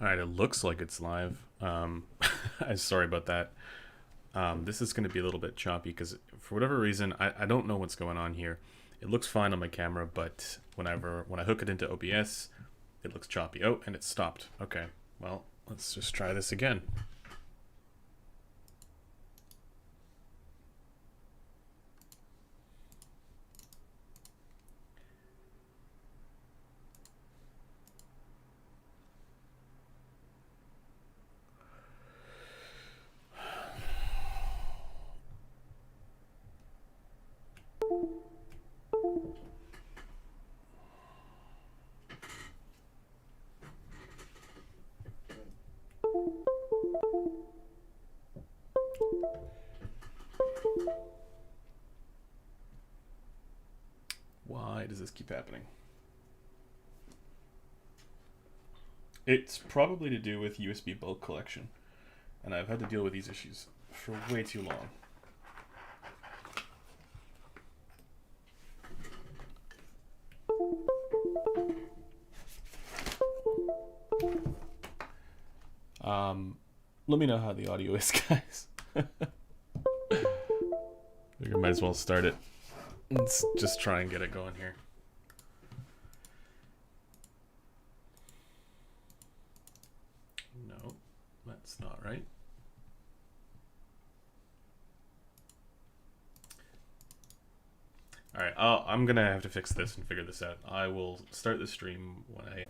All right, it looks like it's live. I'm sorry about that. This is going to be a little bit choppy because for whatever reason, I don't know what's going on here. It looks fine on my camera, but when I hook it into OBS, it looks choppy. Oh, and it stopped. Okay, well, let's just try this again. Why does this keep happening? It's probably to do with USB bulk collection, and I've had to deal with these issues for way too long. Let me know how the audio is, guys. I think I might as well start it. Let's just try and get it going here. No, that's not right. All right, I'm gonna have to fix this and figure this out. I will start the stream when I...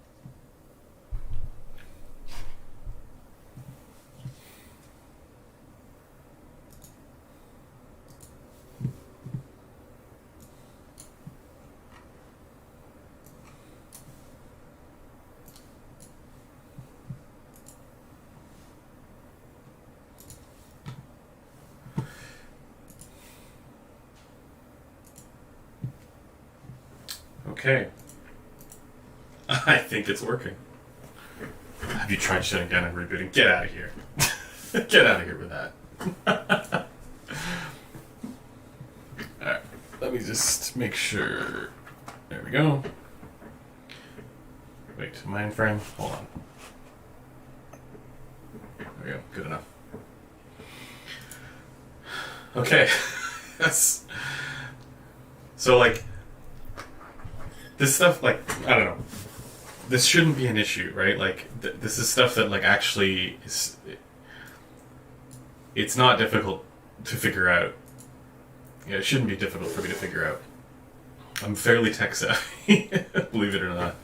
Okay. I think it's working. Have you tried shutting down and rebooting? Get out of here. Get out of here with that. Alright, let me just make sure. There we go. Wait, mainframe? Hold on. There we go, good enough. Okay. That's... So, like... This stuff, like, I don't know. This shouldn't be an issue, right? Like, this is stuff that, like, actually is... It's not difficult to figure out. Yeah, it shouldn't be difficult for me to figure out. I'm fairly tech savvy, believe it or not.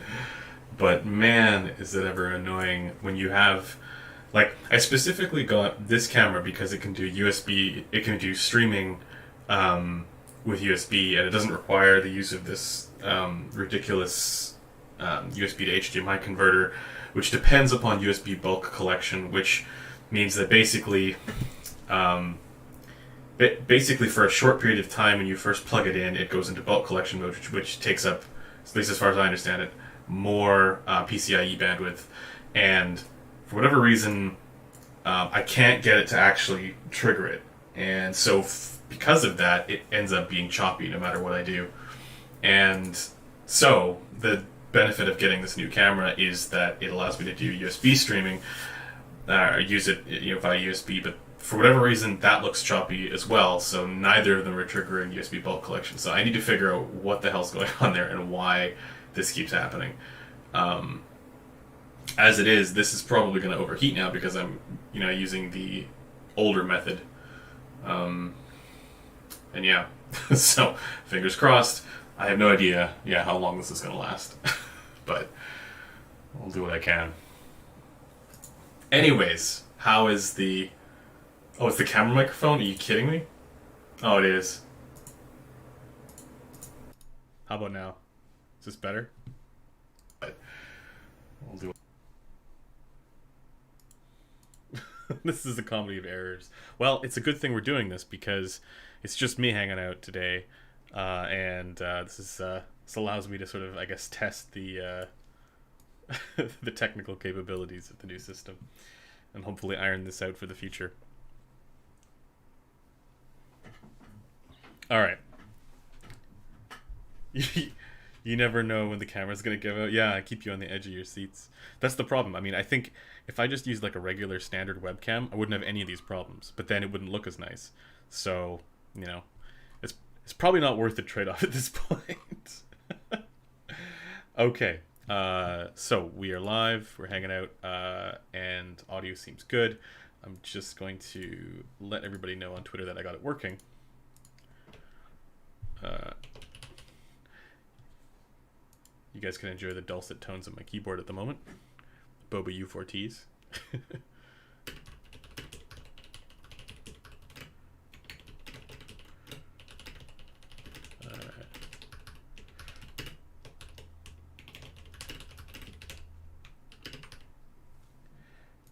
But man, is it ever annoying when you have... Like, I specifically got this camera because it can do USB, it can do streaming with USB, and it doesn't require the use of this ridiculous USB to HDMI converter, which depends upon USB bulk collection, which means that basically for a short period of time when you first plug it in, it goes into bulk collection mode, which takes up, at least as far as I understand it, more PCIe bandwidth. And for whatever reason, I can't get it to actually trigger it. And so because of that, it ends up being choppy no matter what I do. And so the benefit of getting this new camera is that it allows me to do USB streaming, or use it via USB, but for whatever reason that looks choppy as well, so neither of them are triggering USB bulk collection. So I need to figure out what the hell's going on there and why this keeps happening. As it is, this is probably going to overheat now because I'm using the older method. And yeah, so fingers crossed. I have no idea, how long this is going to last, but I'll do what I can. Anyways, how is the... Oh, it's the camera microphone? Are you kidding me? Oh, it is. How about now? Is this better? But we'll do it. This is a comedy of errors. Well, it's a good thing we're doing this because it's just me hanging out today. This allows me to sort of, I guess, test the the technical capabilities of the new system, and hopefully iron this out for the future. All right. You never know when the camera's gonna give out. Yeah, keep you on the edge of your seats. That's the problem. I mean, I think if I just used like a regular standard webcam, I wouldn't have any of these problems. But then it wouldn't look as nice. So, you know, it's probably not worth the trade-off at this point. Okay. So we are live. We're hanging out, and audio seems good. I'm just going to let everybody know on Twitter that I got it working. You guys can enjoy the dulcet tones of my keyboard at the moment. Boba U4Ts.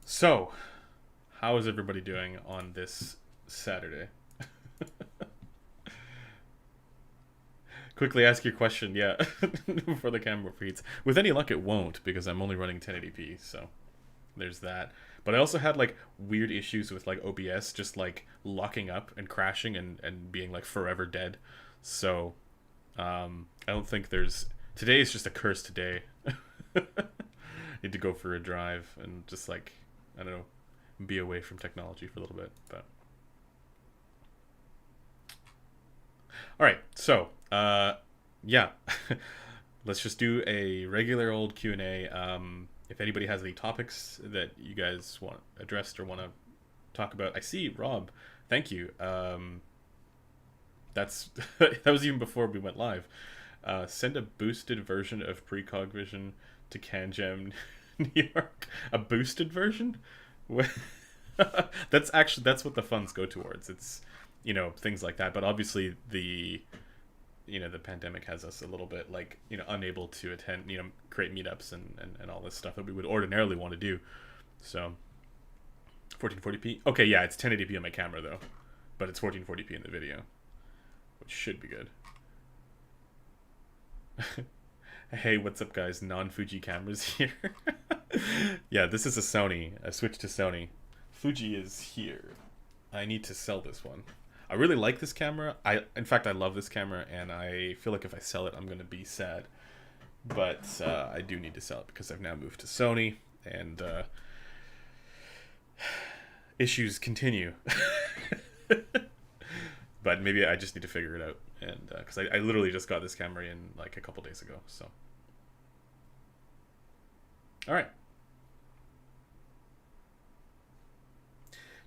So, how is everybody doing on this Saturday? Quickly ask your question, yeah, before the camera preheats. With any luck, it won't, because I'm only running 1080p, so there's that. But I also had, like, weird issues with, like, OBS just, like, locking up and crashing and being, like, forever dead. So, I don't think there's... Today is just a cursed day. Need to go for a drive and just, like, I don't know, be away from technology for a little bit, but... Alright, so, yeah. Let's just do a regular old Q&A. If anybody has any topics that you guys want addressed or want to talk about. I see, Rob. Thank you. That's that was even before we went live. Send a boosted version of Precog Vision to CanJam New York. A boosted version? That's what the funds go towards. It's, you know, things like that. But obviously the pandemic has us a little bit, like, you know, unable to attend, you know, create meetups and all this stuff that we would ordinarily want to do. So 1440p. Okay, yeah, it's 1080p on my camera though, but it's 1440p in the video, which should be good. Hey, what's up, guys? Non-Fuji cameras here. Yeah, this is a Sony. I switched to Sony. Fuji is here. I need to sell this one. I really like this camera. In fact, I love this camera, and I feel like if I sell it, I'm going to be sad. But I do need to sell it because I've now moved to Sony, and issues continue. But maybe I just need to figure it out, and because I literally just got this camera in like a couple days ago. So, all right.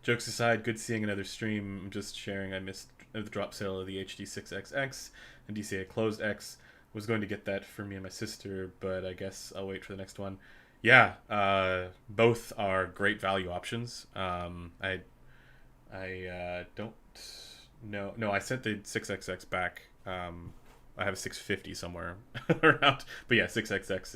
Jokes aside, good seeing another stream. I'm just sharing I missed the drop sale of the HD6XX and DCA Closed X. Was going to get that for me and my sister, but I guess I'll wait for the next one. Yeah, both are great value options. I don't know. No, I sent the 6XX back. I have a 650 somewhere around, but yeah, 6XX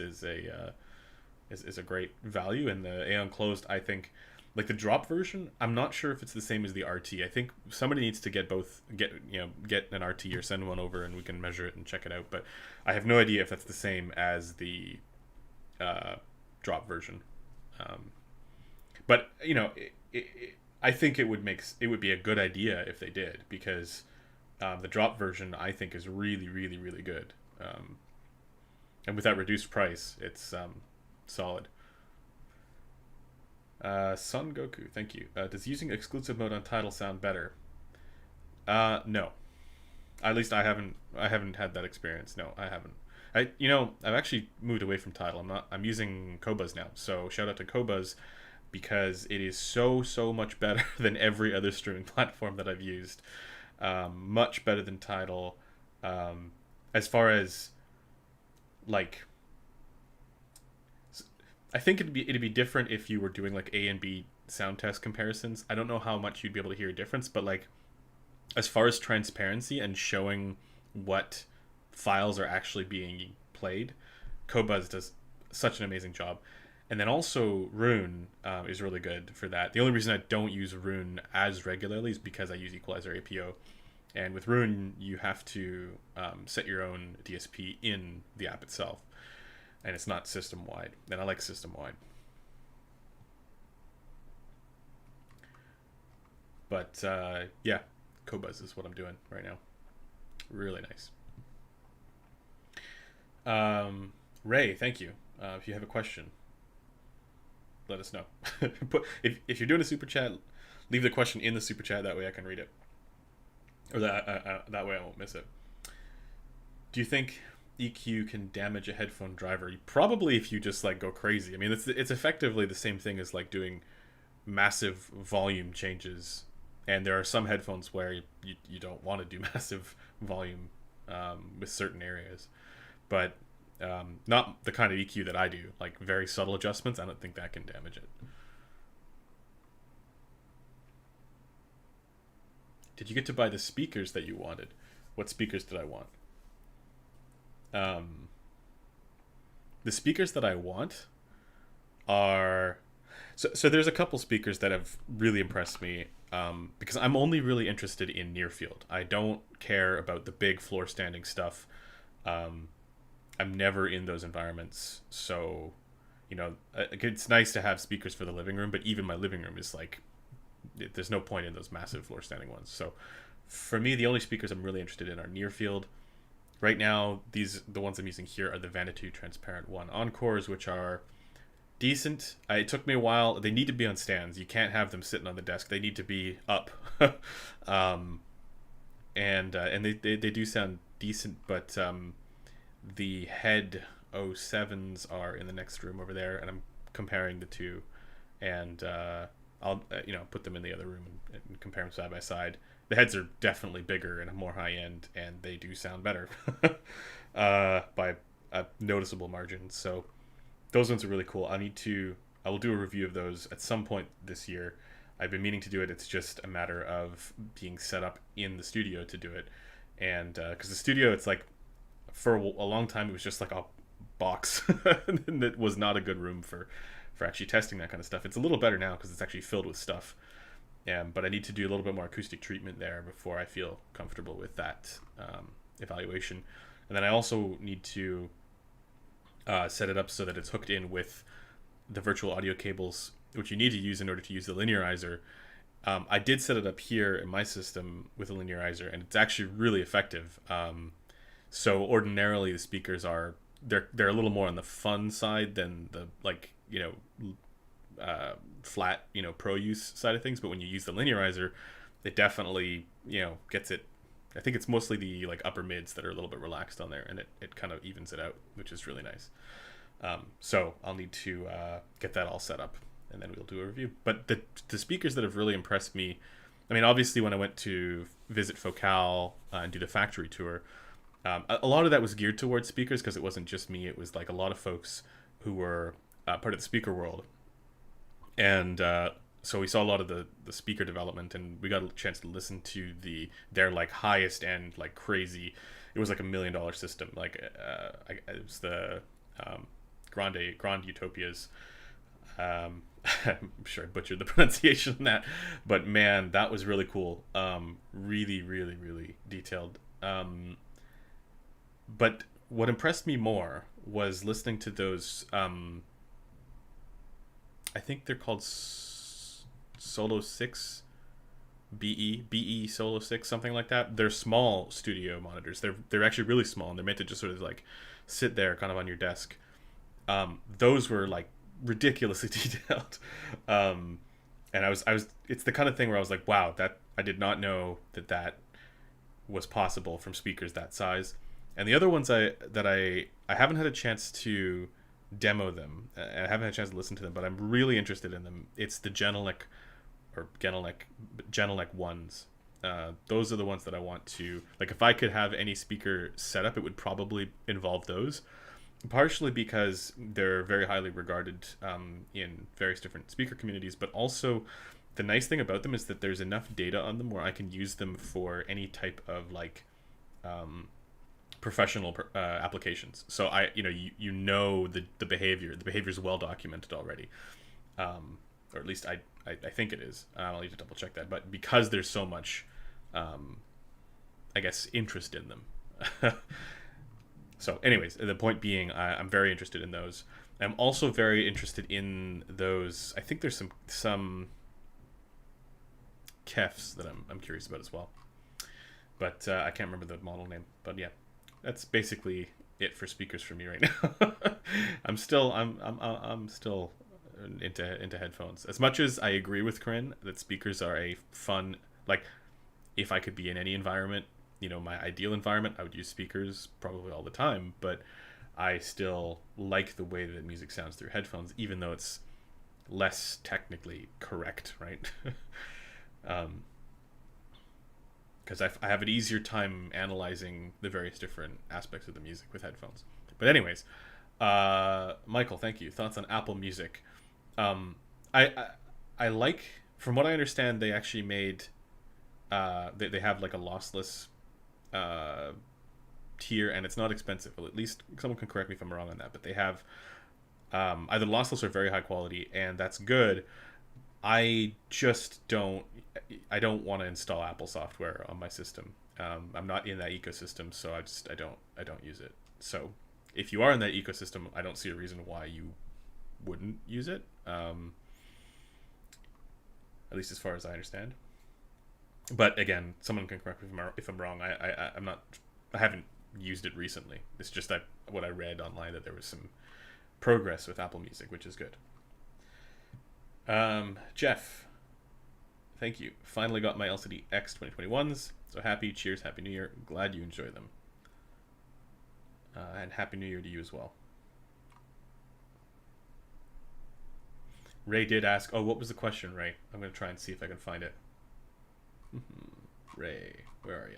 is a great value, and the Aeon Closed, I think. Like the drop version, I'm not sure if it's the same as the RT. I think somebody needs to get an RT or send one over and we can measure it and check it out. But I have no idea if that's the same as the drop version. But you know, I think it would be a good idea if they did, because the drop version I think is really, really, really good. And with that reduced price, it's solid. Son Goku, thank you. Does using exclusive mode on Tidal sound better? No. At least I haven't had that experience. No, I haven't. I've actually moved away from Tidal. I'm using Qobuz now. So shout out to Qobuz, because it is so much better than every other streaming platform that I've used. Much better than Tidal. As far as like, I think it'd be different if you were doing like A and B sound test comparisons. I don't know how much you'd be able to hear a difference, but like as far as transparency and showing what files are actually being played, Qobuz does such an amazing job. And then also Rune is really good for that. The only reason I don't use Rune as regularly is because I use Equalizer APO. And with Rune, you have to set your own DSP in the app itself. And it's not system-wide. And I like system-wide. But, yeah, Qobuz is what I'm doing right now. Really nice. Ray, thank you. If you have a question, let us know. If you're doing a super chat, leave the question in the super chat. That way I can read it, or that way I won't miss it. Do you think EQ can damage a headphone driver? Probably, if you just like go crazy. I mean, it's effectively the same thing as like doing massive volume changes. And there are some headphones where you don't want to do massive volume with certain areas, but not the kind of EQ that I do. Like very subtle adjustments, I don't think that can damage it. Did you get to buy the speakers that you wanted? What speakers did I want? Um, the speakers that I want are so there's a couple speakers that have really impressed me, because I'm only really interested in near field. I don't care about the big floor standing stuff. Um, I'm never in those environments, so it's nice to have speakers for the living room, but even my living room is like there's no point in those massive floor standing ones. So for me, the only speakers I'm really interested in are near field. Right now, the ones I'm using here are the Vanity Transparent One Encores, which are decent. It took me a while. They need to be on stands. You can't have them sitting on the desk. They need to be up. um, and they do sound decent, but the Head 07s are in the next room over there, and I'm comparing the two, and I'll put them in the other room and compare them side by side. The heads are definitely bigger and more high end, and they do sound better by a noticeable margin. So those ones are really cool. I will do a review of those at some point this year. I've been meaning to do it. It's just a matter of being set up in the studio to do it, and because the studio, it's like for a long time it was just like a box, and it was not a good room for actually testing that kind of stuff. It's a little better now because it's actually filled with stuff. But I need to do a little bit more acoustic treatment there before I feel comfortable with that evaluation. And then I also need to set it up so that it's hooked in with the virtual audio cables, which you need to use in order to use the linearizer. I did set it up here in my system with a linearizer, and it's actually really effective. So ordinarily the speakers they're a little more on the fun side than the flat pro use side of things, but when you use the linearizer, it definitely gets it. I think it's mostly the like upper mids that are a little bit relaxed on there, and it kind of evens it out, which is really nice. So I'll need to get that all set up, and then we'll do a review. But the speakers that have really impressed me, I mean, obviously when I went to visit Focal and do the factory tour, a lot of that was geared towards speakers because it wasn't just me. It was like a lot of folks who were part of the speaker world. And so we saw a lot of the speaker development, and we got a chance to listen to their like highest end, like crazy. It was like $1 million system. Like it was the Grand Utopias. I'm sure I butchered the pronunciation on that, but man, that was really cool. Really, really, really detailed. But what impressed me more was listening to those. I think they're called Solo 6 BE Solo 6, something like that. They're small studio monitors. They're actually really small, and they're meant to just sort of like sit there kind of on your desk. Those were like ridiculously detailed. And I was it's the kind of thing where I was like, wow, that I did not know that was possible from speakers that size. And the other ones I haven't had a chance to demo them. I haven't had a chance to listen to them, but I'm really interested in them. It's the Genelec ones. Those are the ones that I want to, like, if I could have any speaker set up, it would probably involve those. Partially because they're very highly regarded in various different speaker communities, but also the nice thing about them is that there's enough data on them where I can use them for any type of like professional applications. So the behavior. The behavior is well documented already, or at least I think it is. I'll need to double check that. But because there's so much, I guess, interest in them. So, anyways, the point being, I'm very interested in those. I'm also very interested in those. I think there's some Kefs that I'm curious about as well. But I can't remember the model name. But yeah, that's basically it for speakers for me right now. I'm still into headphones. As much as I agree with Corinne that speakers are a fun, like, if I could be in any environment, my ideal environment, I would use speakers probably all the time, but I still like the way that music sounds through headphones, even though it's less technically correct, right? Because I have an easier time analyzing the various different aspects of the music with headphones. But anyways, Michael, thank you. Thoughts on Apple Music? Um, I like, from what I understand, they actually made they have like a lossless uh, tier, and it's not expensive. Well, at least someone can correct me if I'm wrong on that. But they have either lossless or very high quality, and that's good. I just don't. I don't want to install Apple software on my system. I'm not in that ecosystem, so I don't use it. So if you are in that ecosystem, I don't see a reason why you wouldn't use it. At least as far as I understand. But again, someone can correct me if I'm wrong. I'm not. I haven't used it recently. It's just that what I read online, that there was some progress with Apple Music, which is good. Jeff, thank you. Finally got my LCD X 2021s. So happy. Cheers. Happy New Year. Glad you enjoy them. And Happy New Year to you as well. Ray did ask, what was the question, Ray? I'm going to try and see if I can find it. Ray, where are you?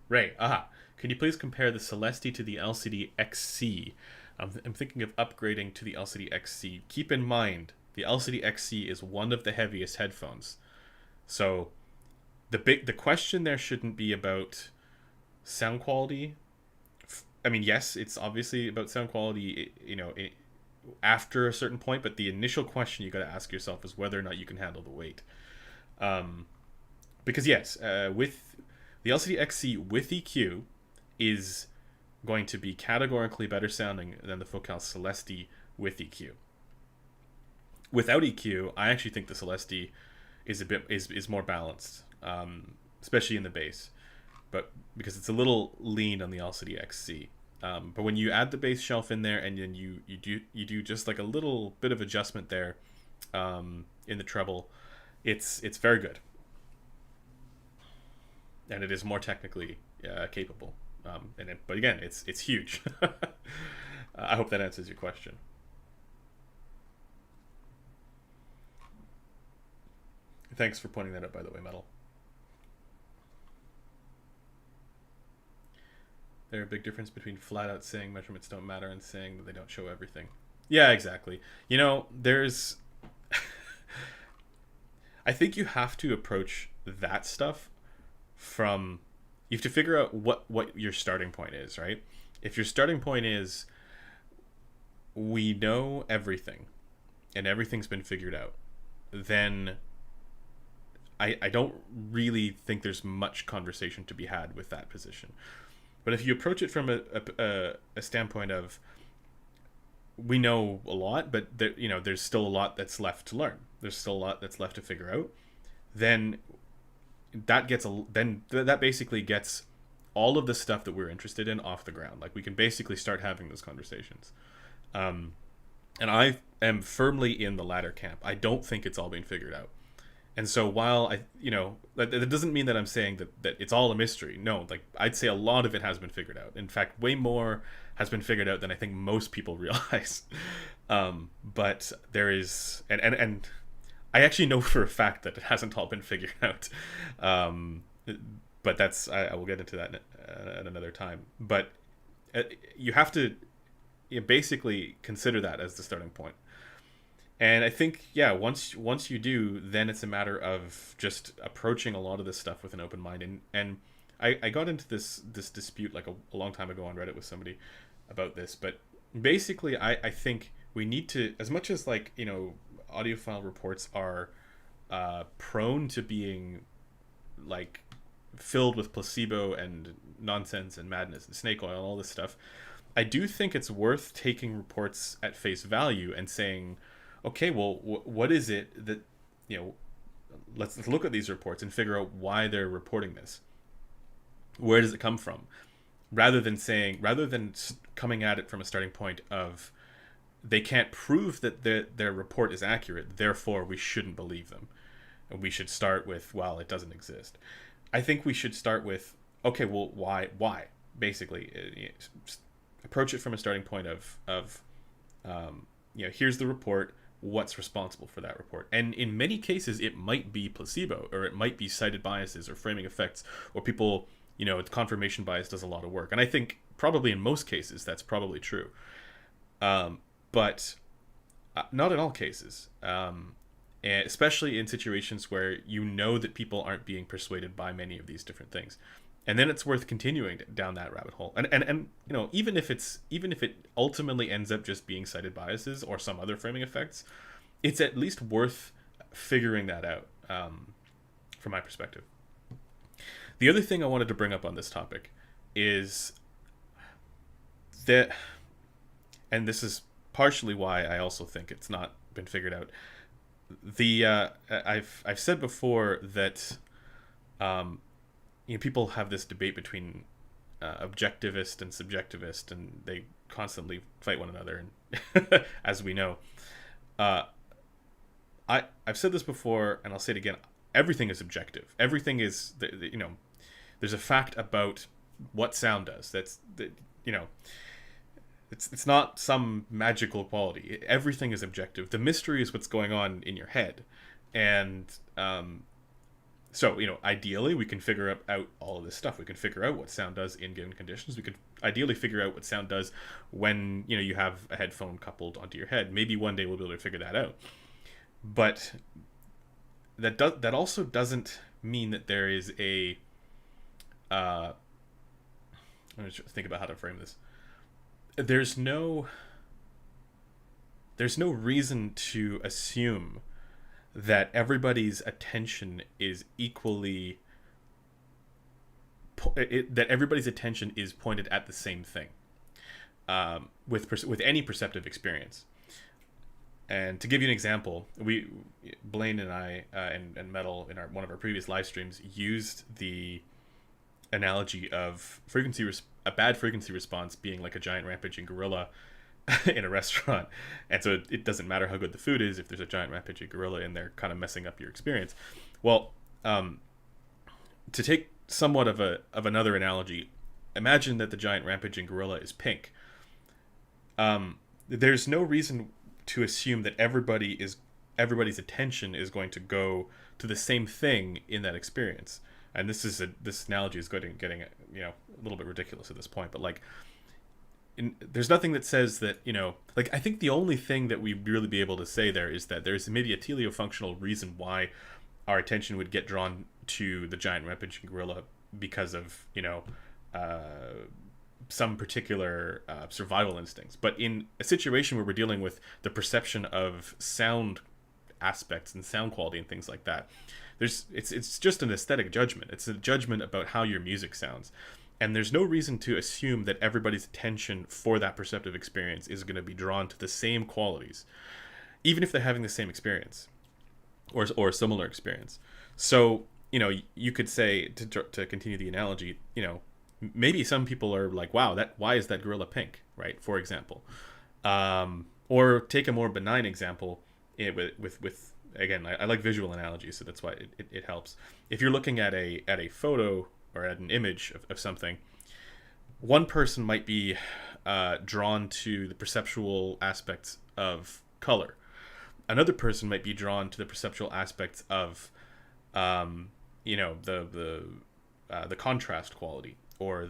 Ray, can you please compare the Celesty to the LCD XC? I'm thinking of upgrading to the LCD XC. Keep in mind, the LCD XC is one of the heaviest headphones. So the question there shouldn't be about sound quality. I mean, yes, it's obviously about sound quality, after a certain point, but the initial question you got to ask yourself is whether or not you can handle the weight. Because yes, with the LCD XC with EQ is going to be categorically better sounding than the Focal Celesty with EQ. Without EQ, I actually think the Celesty is more balanced, especially in the bass, but because it's a little lean on the LCD XC. But when you add the bass shelf in there, and then you do just like a little bit of adjustment there in the treble, it's very good, and it is more technically capable. But again, it's huge. I hope that answers your question. Thanks for pointing that out, by the way, Metal. There's a big difference between flat out saying measurements don't matter and saying that they don't show everything. Yeah, exactly. There's... I think you have to approach that stuff from... You have to figure out what your starting point is, right? If your starting point is, we know everything, and everything's been figured out, then I don't really think there's much conversation to be had with that position. But if you approach it from a standpoint of, we know a lot, but there's still a lot that's left to learn. There's still a lot that's left to figure out. Then that basically gets all of the stuff that we're interested in off the ground. Like, we can basically start having those conversations. And I am firmly in the latter camp. I don't think it's all been figured out. And so while that doesn't mean that I'm saying that it's all a mystery. No, like, I'd say a lot of it has been figured out. In fact, way more has been figured out than I think most people realize. But there is, and I actually know for a fact that it hasn't all been figured out. But that's, I will get into that at another time. But you have to basically consider that as the starting point. And I think, once you do, then it's a matter of just approaching a lot of this stuff with an open mind. And I got into this dispute like a long time ago on Reddit with somebody about this. But basically, I think we need to, as much as audiophile reports are prone to being like filled with placebo and nonsense and madness and snake oil and all this stuff, I do think it's worth taking reports at face value and saying, okay, well, what is it that, let's look at these reports and figure out why they're reporting this. Where does it come from? Rather than coming at it from a starting point of they can't prove that their report is accurate, therefore we shouldn't believe them. And we should start with, well, it doesn't exist. I think we should start with, okay, well, why? Basically, approach it from a starting point of here's the report. What's responsible for that report? And in many cases, it might be placebo, or it might be cited biases, or framing effects, or people, confirmation bias does a lot of work. And I think probably in most cases that's probably true, but not in all cases. And especially in situations where that people aren't being persuaded by many of these different things. And then it's worth continuing down that rabbit hole. And even if it ultimately ends up just being cited biases or some other framing effects, it's at least worth figuring that out, from my perspective. The other thing I wanted to bring up on this topic is that, and this is partially why I also think it's not been figured out. I've said before that people have this debate between objectivist and subjectivist, and they constantly fight one another. And as we know, I've said this before, and I'll say it again. Everything is objective. Everything is there's a fact about what sound does. It's not some magical quality. Everything is objective. The mystery is what's going on in your head. And so, ideally, we can figure out all of this stuff. We can figure out what sound does in given conditions. We could ideally figure out what sound does when, you have a headphone coupled onto your head. Maybe one day we'll be able to figure that out. But that also doesn't mean that there is a... I'm going to think about how to frame this. There's no reason to assume that everybody's attention is equally that everybody's attention is pointed at the same thing, with any perceptive experience. And to give you an example, Blaine and I and Metal in one of our previous live streams used the analogy of a bad frequency response being like a giant rampaging gorilla in a restaurant. And so it doesn't matter how good the food is if there's a giant rampaging gorilla in there kind of messing up your experience. Well, to take somewhat of another analogy, imagine that the giant rampaging gorilla is pink. There's no reason to assume that everybody's attention is going to go to the same thing in that experience. And this analogy is getting a little bit ridiculous at this point, but there's nothing that says that I think the only thing that we'd really be able to say there is that there's maybe a teleofunctional reason why our attention would get drawn to the giant rampaging gorilla because of some particular survival instincts. But in a situation where we're dealing with the perception of sound aspects and sound quality and things like that, it's just an aesthetic judgment. It's a judgment about how your music sounds. And there's no reason to assume that everybody's attention for that perceptive experience is going to be drawn to the same qualities, even if they're having the same experience or a similar experience. So, you could say, to continue the analogy, maybe some people are like, wow, why is that gorilla pink, right? For example. Or take a more benign example with again, I like visual analogies, so that's why it helps. If you're looking at a photo or at an image of something, one person might be drawn to the perceptual aspects of color. Another person might be drawn to the perceptual aspects of the contrast quality, or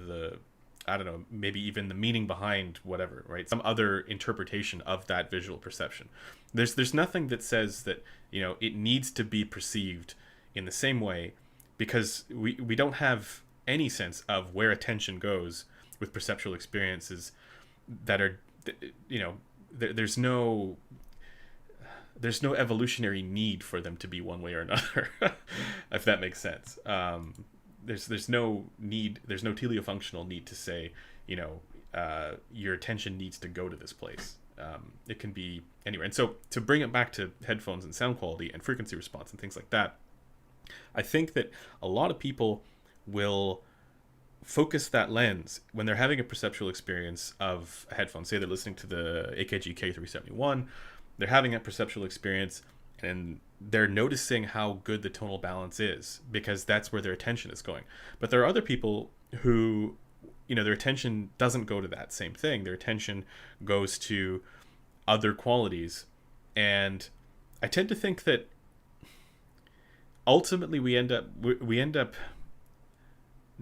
maybe even the meaning behind whatever, right? Some other interpretation of that visual perception. There's nothing that says that it needs to be perceived in the same way, because we don't have any sense of where attention goes with perceptual experiences that are, there's no evolutionary need for them to be one way or another, if that makes sense. There's no teleofunctional need to say, your attention needs to go to this place. It can be anywhere. And so to bring it back to headphones and sound quality and frequency response and things like that, I think that a lot of people will focus that lens when they're having a perceptual experience of a headphone. Say they're listening to the AKG K371, they're having that perceptual experience, and they're noticing how good the tonal balance is because that's where their attention is going. But there are other people who, their attention doesn't go to that same thing. Their attention goes to other qualities, and I tend to think that ultimately we end up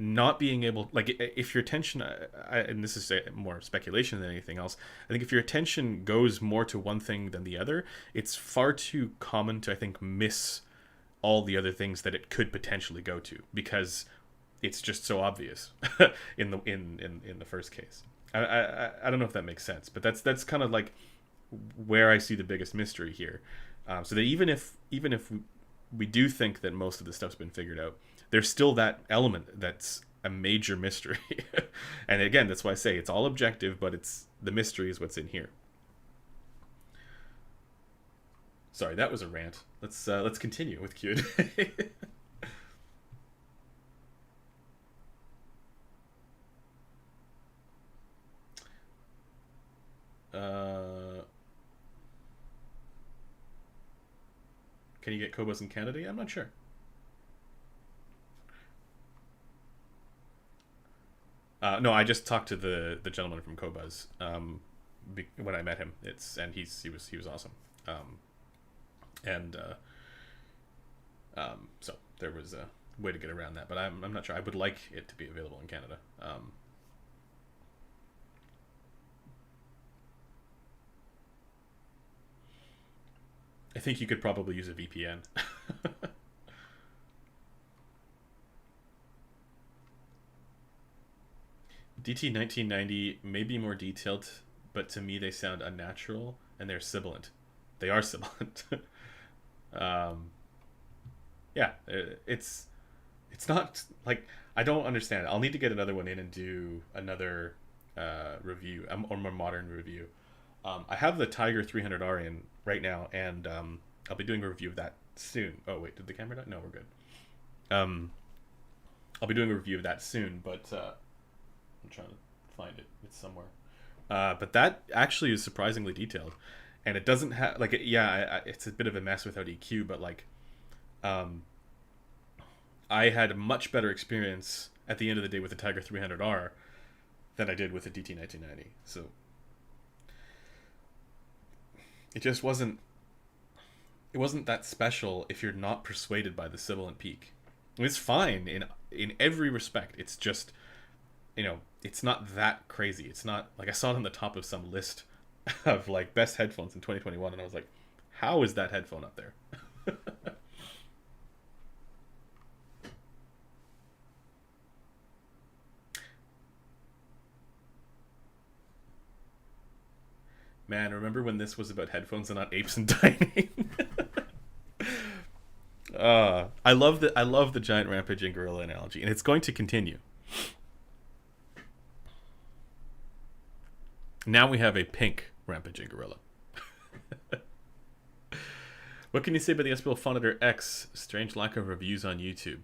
not being able, like, if your attention, and this is more speculation than anything else, I think if your attention goes more to one thing than the other, it's far too common to, I think, miss all the other things that it could potentially go to because it's just so obvious in the first case. I don't know if that makes sense, but that's kind of like where I see the biggest mystery here. So that even if we do think that most of the stuff's been figured out, there's still that element that's a major mystery. And again, that's why I say it's all objective, but the mystery is what's in here. Sorry, that was a rant. Let's continue with Q&A. Can you get Kobas in Canada? I'm not sure. No, I just talked to the gentleman from Kobas when I met him. He was awesome, so there was a way to get around that, but I'm not sure. I would like it to be available in Canada. I think you could probably use a VPN. DT 1990 may be more detailed, but to me they sound unnatural and they're sibilant. They are sibilant. Yeah, it's not like, I don't understand it. I'll need to get another one in and do another review, or more modern review. I have the Tiger 300R in right now, and I'll be doing a review of that soon. Oh wait, did the camera die? No, we're good. I'll be doing a review of that soon, but I'm trying to find it. It's somewhere. But that actually is surprisingly detailed, and it doesn't have like it's a bit of a mess without EQ, but like I had a much better experience at the end of the day with the Tiger 300R than I did with the DT 1990. So it just wasn't that special if you're not persuaded by the sibilant peak. It's fine in every respect. It's just, it's not that crazy. It's not like I saw it on the top of some list of like best headphones in 2021, and I was like, how is that headphone up there? Man, remember when this was about headphones and not apes and dining? I love the giant rampaging gorilla analogy, and it's going to continue. Now we have a pink rampaging gorilla. What can you say about the SPL Phonitor X? Strange lack of reviews on YouTube.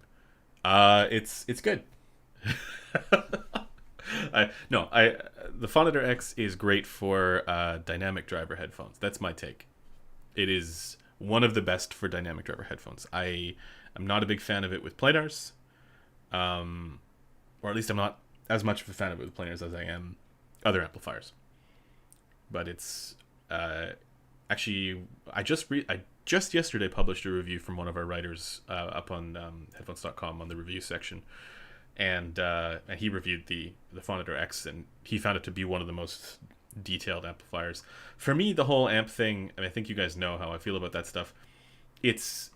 It's good. The Phonitor X is great for dynamic driver headphones. That's my take. It is one of the best for dynamic driver headphones. I am not a big fan of it with planars, or at least I'm not as much of a fan of it with planars as I am other amplifiers. But it's actually I just yesterday published a review from one of our writers up on headphones.com on the review section. And he reviewed the Phonitor X, and he found it to be one of the most detailed amplifiers. For me, the whole amp thing, and I think you guys know how I feel about that stuff. It's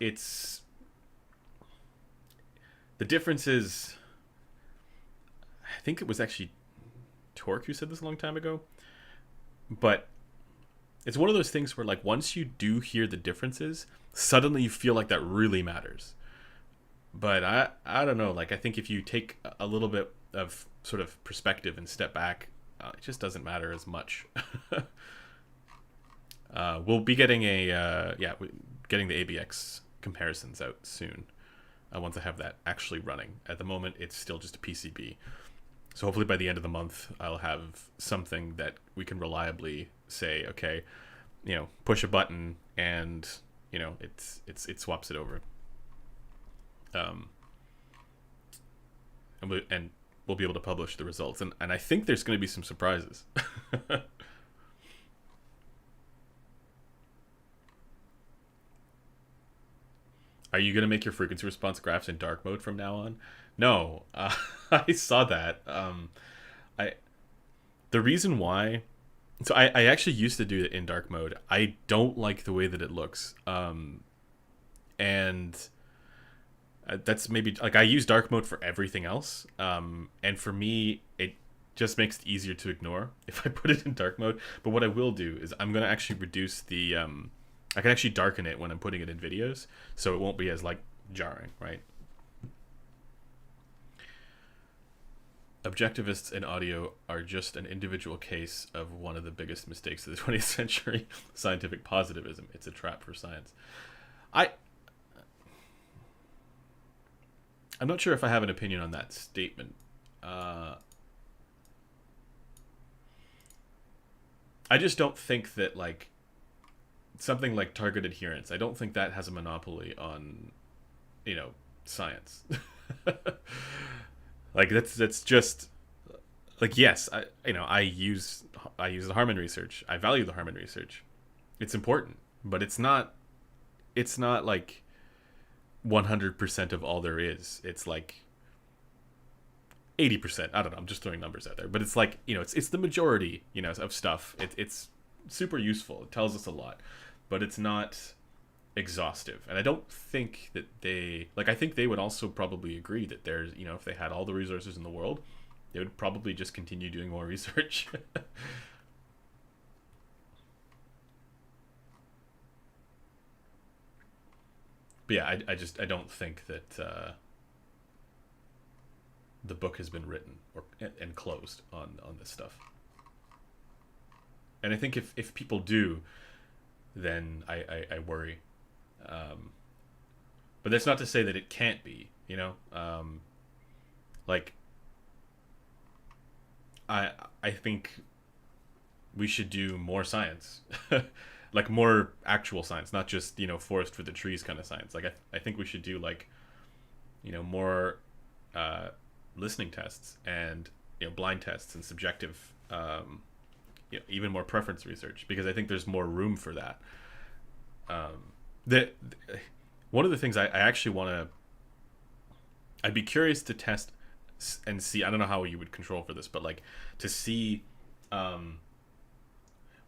the difference is, I think it was actually Torque who said this a long time ago, but it's one of those things where like once you do hear the differences, suddenly you feel like that really matters. But I don't know, like I think if you take a little bit of sort of perspective and step back, it just doesn't matter as much. We'll be getting getting the ABX comparisons out soon, once I have that actually running. At the moment, it's still just a PCB. So hopefully by the end of the month, I'll have something that we can reliably say, okay, push a button and it swaps it over. And we'll be able to publish the results. And I think there's going to be some surprises. Are you going to make your frequency response graphs in dark mode from now on? No, I saw that. I The reason why, so I actually used to do it in dark mode. I don't like the way that it looks, and that's maybe like I use dark mode for everything else, and for me it just makes it easier to ignore if I put it in dark mode. But what I will do is I'm going to actually reduce the I can actually darken it when I'm putting it in videos, so it won't be as like jarring, right? Objectivists in audio are just an individual case of one of the biggest mistakes of the 20th century, scientific positivism. It's a trap for science. I'm not sure if I have an opinion on that statement. I just don't think that like something like target adherence, I don't think that has a monopoly on, science. Like that's just like, yes, I use the Harman research. I value the Harman research. It's important, but it's not like 100% of all there is. It's like 80%. I don't know. I'm just throwing numbers out there, but it's like, it's the majority, of stuff. It's super useful. It tells us a lot, but it's not exhaustive. And I don't think that I think they would also probably agree that there's, if they had all the resources in the world, they would probably just continue doing more research. But yeah, I don't think that the book has been written and closed on this stuff. And I think if people do, then I worry. But that's not to say that it can't be, like I think we should do more science. Like more actual science, not just, forest for the trees kind of science. Like I think we should do like, more listening tests and, blind tests and subjective, even more preference research, because I think there's more room for that. One of the things I actually want to, I'd be curious to test and see, I don't know how you would control for this, but like to see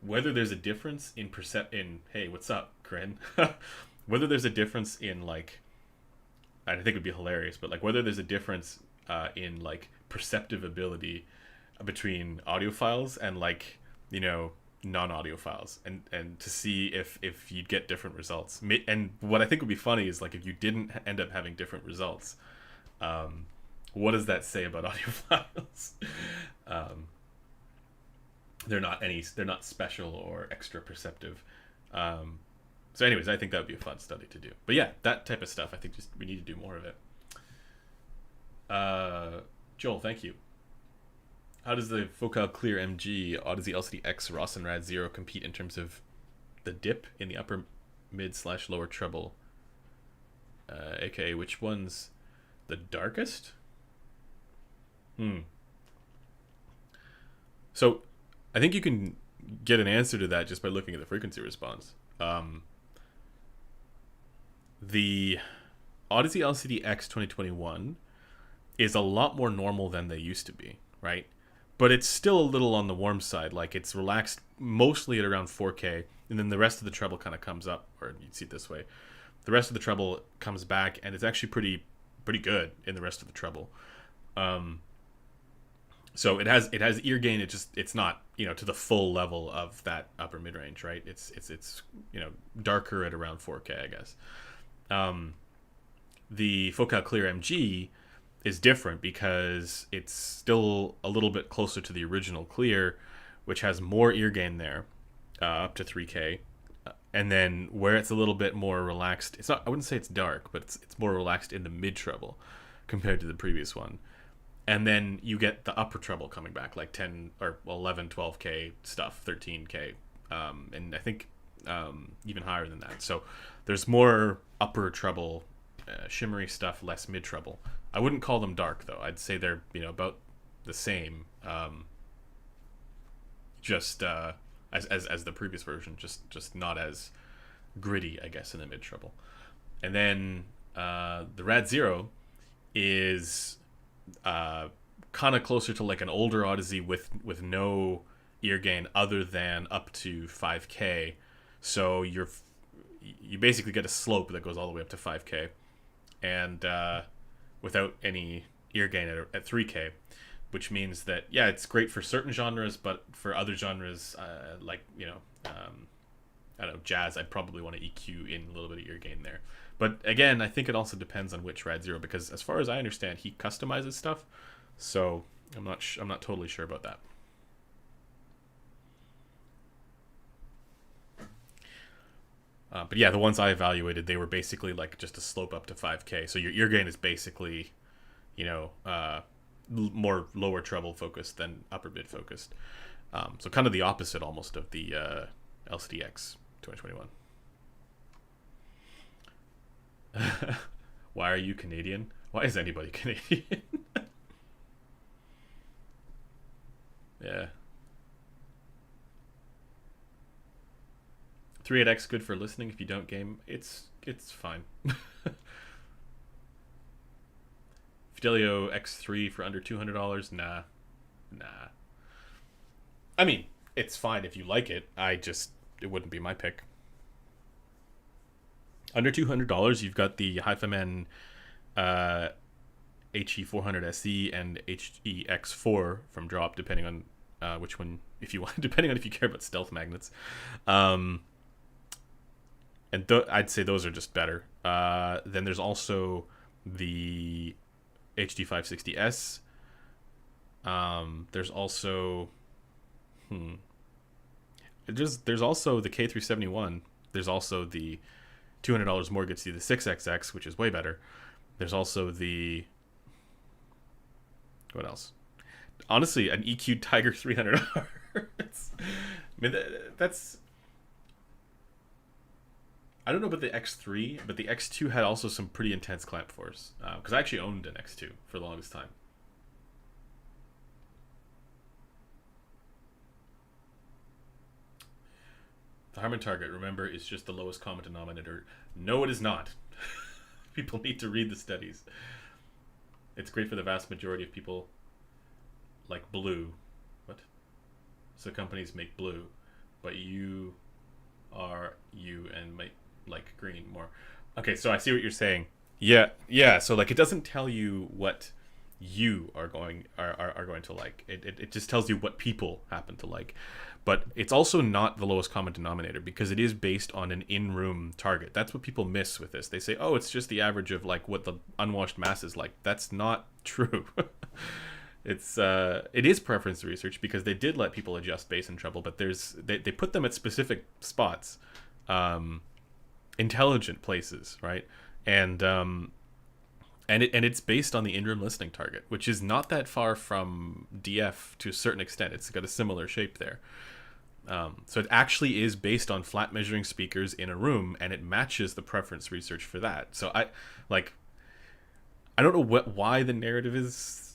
whether there's a difference in hey, what's up, Corinne? Whether there's a difference in like, I think it would be hilarious, but like whether there's a difference in like perceptive ability between audiophiles and like, non-audio files, and to see if you'd get different results. And what I think would be funny is like if you didn't end up having different results, what does that say about audio files? They're not special or extra perceptive. So anyways, I think that would be a fun study to do. But yeah, that type of stuff, I think just we need to do more of it. Joel, thank you. How does the Focal Clear MG, Odyssey LCD X, Ross and Rad Zero compete in terms of the dip in the upper mid/lower treble? AKA, which one's the darkest? So, I think you can get an answer to that just by looking at the frequency response. The Odyssey LCD X 2021 is a lot more normal than they used to be, right? But it's still a little on the warm side. Like it's relaxed mostly at around 4K, and then the rest of the treble kind of comes up, or you'd see it this way. The rest of the treble comes back, and it's actually pretty good in the rest of the treble. So it has ear gain. It's not to the full level of that upper mid range, right? It's darker at around 4K, I guess. The Focal Clear MG is different because it's still a little bit closer to the original Clear, which has more ear gain there, up to 3K, and then where it's a little bit more relaxed. It's not. I wouldn't say it's dark, but it's more relaxed in the mid treble compared to the previous one. and then you get the upper treble coming back, like 10 or 11, 12K stuff, 13K, and I think even higher than that. So there's more upper treble, shimmery stuff, less mid treble. I wouldn't call them dark though. I'd say they're about the same, just as the previous version, just not as gritty, I guess, in the mid treble. And then the Rad Zero is kind of closer to like an older Odyssey with no ear gain other than up to 5K. So you basically get a slope that goes all the way up to 5K, and without any ear gain at 3K, which means that it's great for certain genres, but for other genres like I don't know, jazz, I'd probably want to EQ in a little bit of ear gain there. But again, I think it also depends on which Rad Zero, because as far as I understand, he customizes stuff. So I'm not totally sure about that. But yeah, the ones I evaluated, they were basically like just a slope up to 5K. So your ear gain is basically, more lower treble focused than upper mid focused. So kind of the opposite almost of the LCDX 2021. Why are you Canadian? Why is anybody Canadian? Yeah. 3.8x good for listening if you don't game. It's fine. Fidelio X3 for under $200? Nah. I mean, it's fine if you like it. It wouldn't be my pick. Under $200, you've got the HiFiMan HE400 SE and HEX4 from Drop, depending on which one, if you want, depending on if you care about stealth magnets. And I'd say those are just better. Then there's also the HD560S. There's also there's also the K371. There's also the $200 more gets you the 6XX, which is way better. There's also the, what else? Honestly, an EQ Tiger 300R. I mean, that's, I don't know about the X3, but the X2 had also some pretty intense clamp force. Because I actually owned an X2 for the longest time. The Harman target, remember, is just the lowest common denominator. No, it is not. People need to read the studies. It's great for the vast majority of people like blue. What? So companies make blue, but you are you and might like green more. Okay, so I see what you're saying. Yeah. So like, it doesn't tell you what you are going to like. It just tells you what people happen to like. But it's also not the lowest common denominator because it is based on an in-room target. That's what people miss with this. They say, oh, it's just the average of like what the unwashed mass is like. That's not true. It is preference research because they did let people adjust bass and treble, but they put them at specific spots, intelligent places, right? And it's based on the in-room listening target, which is not that far from DF to a certain extent. It's got a similar shape there. So it actually is based on flat measuring speakers in a room, and it matches the preference research for that. So I don't know why the narrative is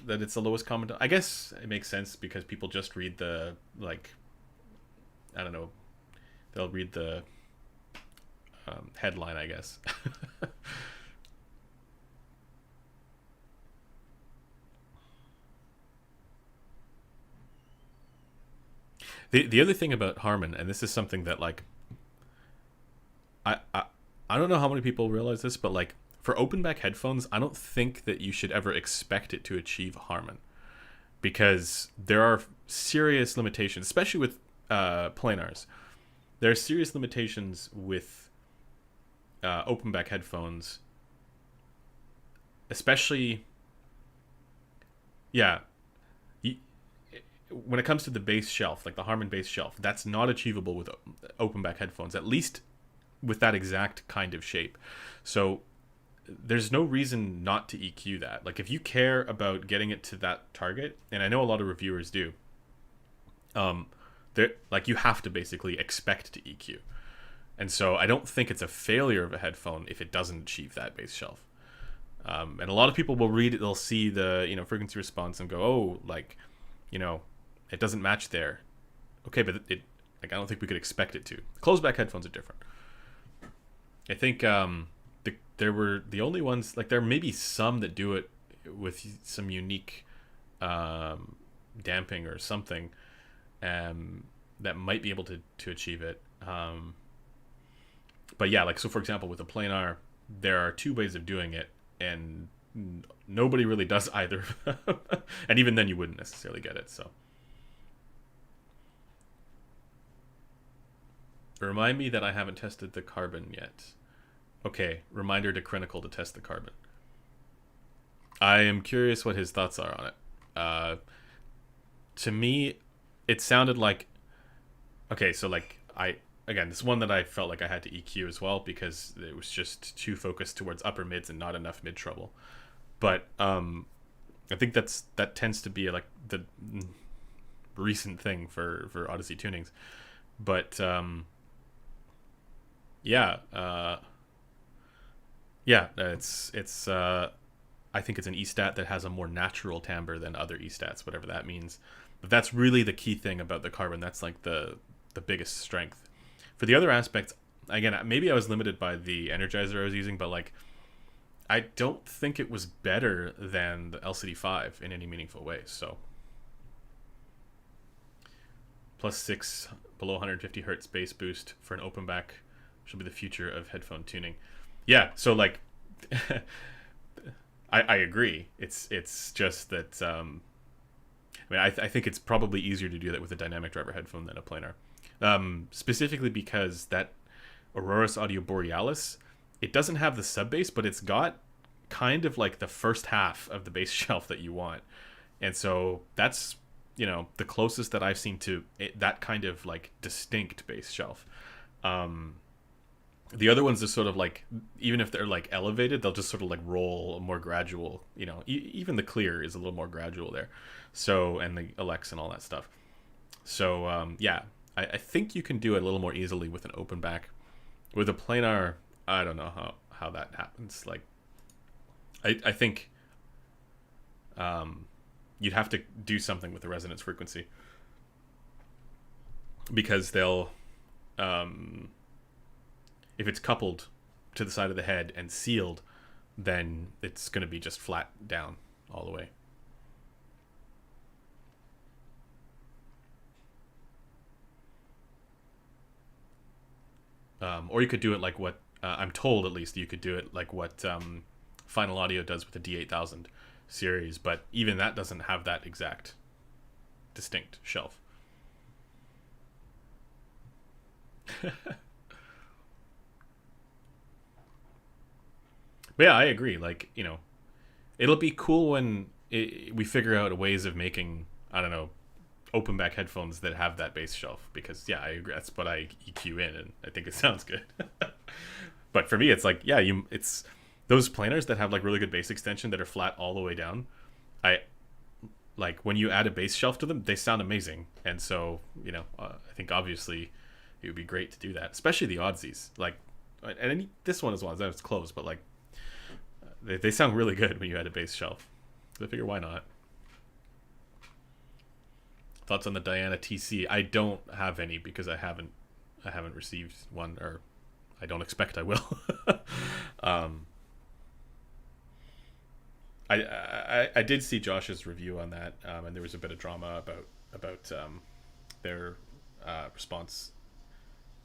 that it's the lowest common. I guess it makes sense because people just read the, like, I don't know, they'll read the headline, I guess. The other thing about Harman, and this is something that, like, I don't know how many people realize this, but like, for open back headphones, I don't think that you should ever expect it to achieve Harman, because there are serious limitations, especially with planars. There are serious limitations with open back headphones, especially, when it comes to the bass shelf, like the Harman bass shelf, that's not achievable with open back headphones, at least with that exact kind of shape. So there's no reason not to EQ that. Like if you care about getting it to that target, and I know a lot of reviewers do, like you have to basically expect to EQ. And so I don't think it's a failure of a headphone if it doesn't achieve that bass shelf. And a lot of people will read it, they'll see the frequency response and go, oh, like, it doesn't match there. Okay, but I don't think we could expect it to. Closed back headphones are different. I think there were the only ones, like there may be some that do it with some unique damping or something that might be able to achieve it. But yeah, like so for example with a planar, there are two ways of doing it, and nobody really does either. And even then you wouldn't necessarily get it. So remind me that I haven't tested the carbon yet. Okay, reminder to Critical to test the carbon. I am curious what his thoughts are on it. To me, it sounded like... Okay, so like, again, this one that I felt like I had to EQ as well because it was just too focused towards upper mids and not enough mid treble. But I think that tends to be like the recent thing for Odyssey tunings. But it's I think it's an E-stat that has a more natural timbre than other E-stats, whatever that means. But that's really the key thing about the carbon. That's like the biggest strength. For the other aspects, again, maybe I was limited by the energizer I was using, but like I don't think it was better than the LCD5 in any meaningful way. So +6 below 150 hertz bass boost for an open back should be the future of headphone tuning. Yeah, so like I agree. It's just that I think it's probably easier to do that with a dynamic driver headphone than a planar. Specifically because that Aurorus Audio Borealis, it doesn't have the sub bass, but it's got kind of like the first half of the bass shelf that you want. And so that's, the closest that I've seen to that kind of like distinct bass shelf. The other ones are sort of like, even if they're like elevated, they'll just sort of like roll more gradual, even the clear is a little more gradual there. So, and the Alex and all that stuff. So, yeah, I think you can do it a little more easily with an open back. With a planar, I don't know how that happens. Like, I think you'd have to do something with the resonance frequency. Because they'll... if it's coupled to the side of the head and sealed, then it's going to be just flat down all the way. Or you could do it like what, I'm told at least, you could do it like what Final Audio does with the D8000 series, but even that doesn't have that exact distinct shelf. But yeah, I agree. Like, it'll be cool when we figure out ways of making, I don't know, open back headphones that have that bass shelf. Because, yeah, I agree. That's what I EQ in, and I think it sounds good. But for me, it's like, yeah, it's those planars that have like really good bass extension that are flat all the way down. Like when you add a bass shelf to them, they sound amazing. And so, I think obviously it would be great to do that, especially the oddsies. Like, and this one as well, it's closed, but like, they sound really good when you add a bass shelf. So I figure, why not? Thoughts on the Diana TC? I don't have any because I haven't received one, or I don't expect I will. I did see Josh's review on that, and there was a bit of drama about their response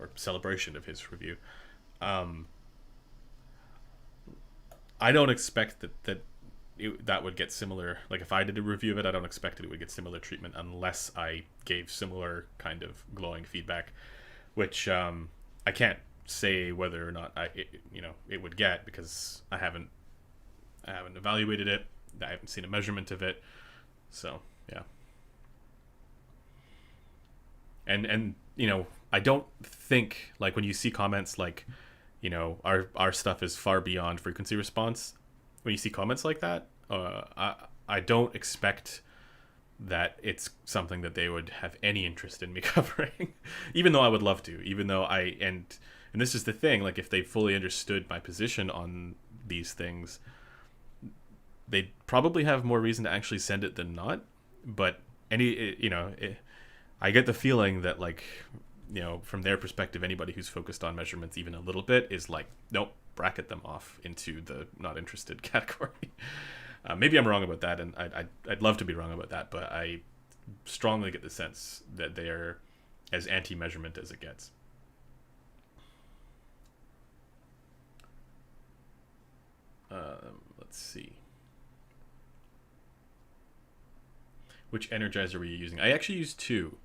or celebration of his review. I don't expect that would get similar. Like if I did a review of it, I don't expect that it would get similar treatment unless I gave similar kind of glowing feedback, which I can't say whether or not it would get because I haven't evaluated it. I haven't seen a measurement of it. So yeah. And I don't think, like, when you see comments like, our stuff is far beyond frequency response. When you see comments like that, I don't expect that it's something that they would have any interest in me covering, even though I would love to. Even though and this is the thing, like if they fully understood my position on these things, they'd probably have more reason to actually send it than not. But I get the feeling that, like, from their perspective, anybody who's focused on measurements even a little bit is like, nope, bracket them off into the not interested category. Maybe I'm wrong about that, and I'd love to be wrong about that, but I strongly get the sense that they're as anti-measurement as it gets. Let's see. Which energizer were you using? I actually used two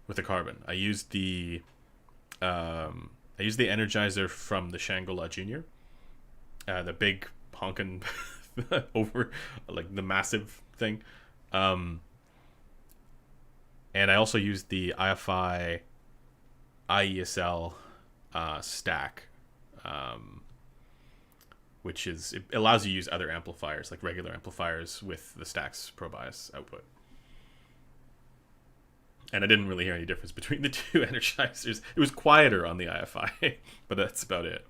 with the Carbon. I used the energizer from the Shangri-La Junior, the big honkin' over, like the massive thing, and I also used the IFI IESL stack, which it allows you to use other amplifiers, like regular amplifiers, with the stack's Pro Bias output. And I didn't really hear any difference between the two energizers. It was quieter on the IFI, but that's about it.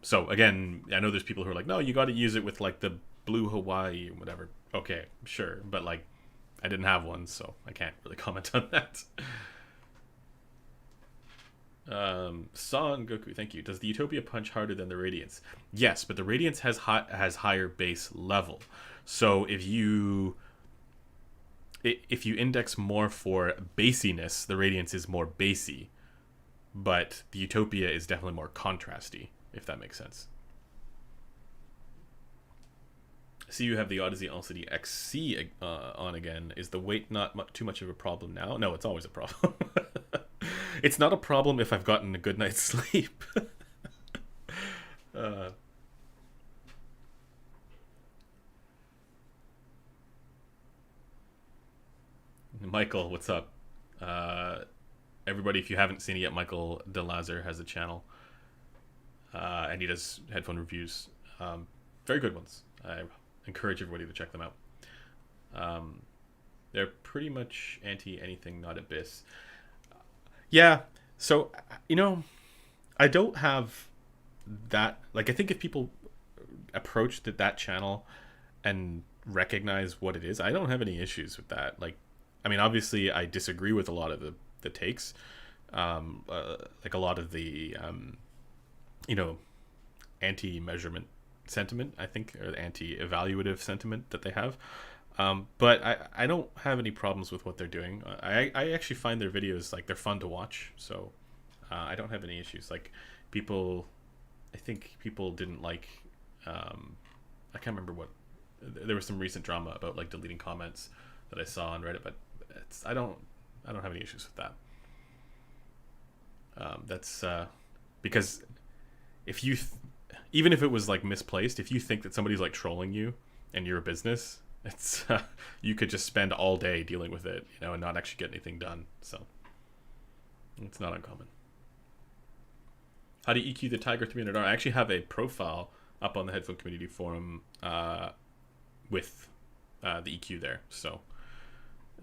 So again, I know there's people who are like, no, you got to use it with like the Blue Hawaii or whatever. Okay, sure, but like I didn't have one, so I can't really comment on that. Son Goku, thank you. Does the Utopia punch harder than the Radiance? Yes, but the Radiance has higher base level. So if you index more for bassiness, the Radiance is more bassy, but the Utopia is definitely more contrasty, if that makes sense. I see you have the Odyssey LCD XC on again. Is the weight not too much of a problem now? No, it's always a problem. It's not a problem if I've gotten a good night's sleep. Michael, what's up? Everybody, if you haven't seen it yet, Michael DeLazar has a channel, and he does headphone reviews, very good ones. I encourage everybody to check them out. They're pretty much anti anything not Abyss. Yeah, so I don't have that. Like, I think if people approach that channel and recognize what it is, I don't have any issues with that. Like, I mean, obviously, I disagree with a lot of the takes, like a lot of the, anti-measurement sentiment, I think, or anti-evaluative sentiment that they have. But I don't have any problems with what they're doing. I actually find their videos, like, they're fun to watch. So I don't have any issues. Like, I think people didn't like, I can't remember what, there was some recent drama about, like, deleting comments that I saw on Reddit, but I don't have any issues with that. That's because if you even if it was like misplaced, if you think that somebody's like trolling you and you're a business, it's you could just spend all day dealing with it, and not actually get anything done. So it's not uncommon. How do you EQ the Tiger 300R? I actually have a profile up on the Headphone Community Forum with the EQ there, so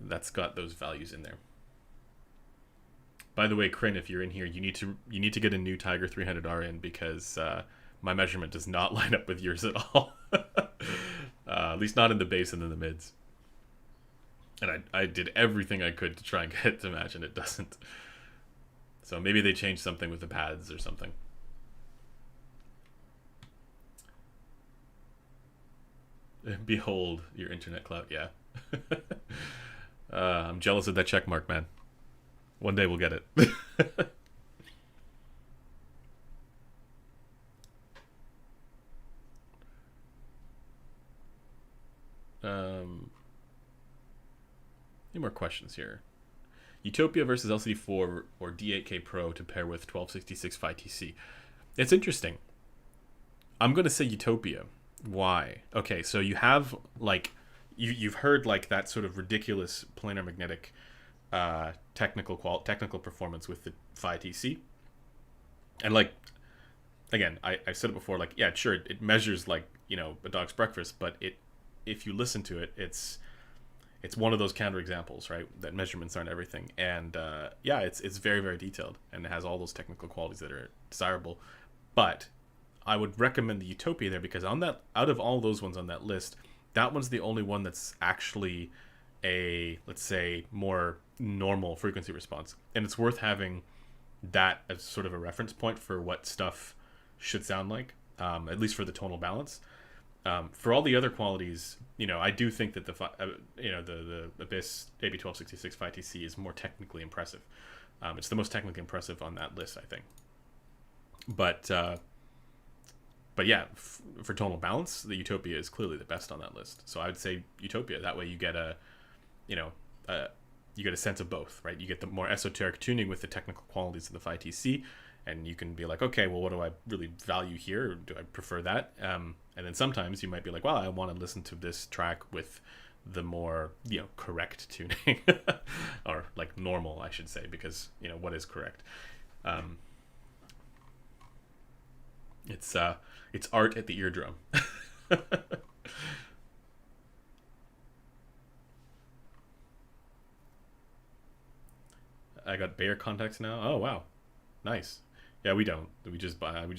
that's got those values in there. By the way, Kryn, if you're in here, you need to get a new Tiger 300R in, because my measurement does not line up with yours at all. At least not in the bass and in the mids. And I did everything I could to try and get it to match, and it doesn't. So maybe they changed something with the pads or something. Behold your internet clout, yeah. I'm jealous of that check mark, man. One day we'll get it. Any more questions here? Utopia versus LCD4 or D8K Pro to pair with 1266 5TC. It's interesting. I'm going to say Utopia. Why? Okay, so you have, like, you've heard, like, that sort of ridiculous planar magnetic technical performance with the 5TC. And like, again, I've said it before, like, yeah, sure, it measures like, a dog's breakfast, but if you listen to it, it's one of those counterexamples, right? That measurements aren't everything, and yeah, it's very, very detailed, and it has all those technical qualities that are desirable. But I would recommend the Utopia there, because on that, out of all those ones on that list, that one's the only one that's actually a, let's say, more normal frequency response, and it's worth having that as sort of a reference point for what stuff should sound like, at least for the tonal balance. For all the other qualities, I do think that the Abyss AB1266 5TC is more technically impressive. It's the most technically impressive on that list, I think. But yeah, for tonal balance, the Utopia is clearly the best on that list. So I would say Utopia. That way you get you get a sense of both, right? You get the more esoteric tuning with the technical qualities of the 5TC, and you can be like, okay, well, what do I really value here? Or do I prefer that? And then sometimes you might be like, well, I want to listen to this track with the more, correct tuning, or like normal, I should say, because, what is correct? It's art at the eardrum. I got Bayer contacts now. Oh wow, nice. Yeah, we don't. We just buy them.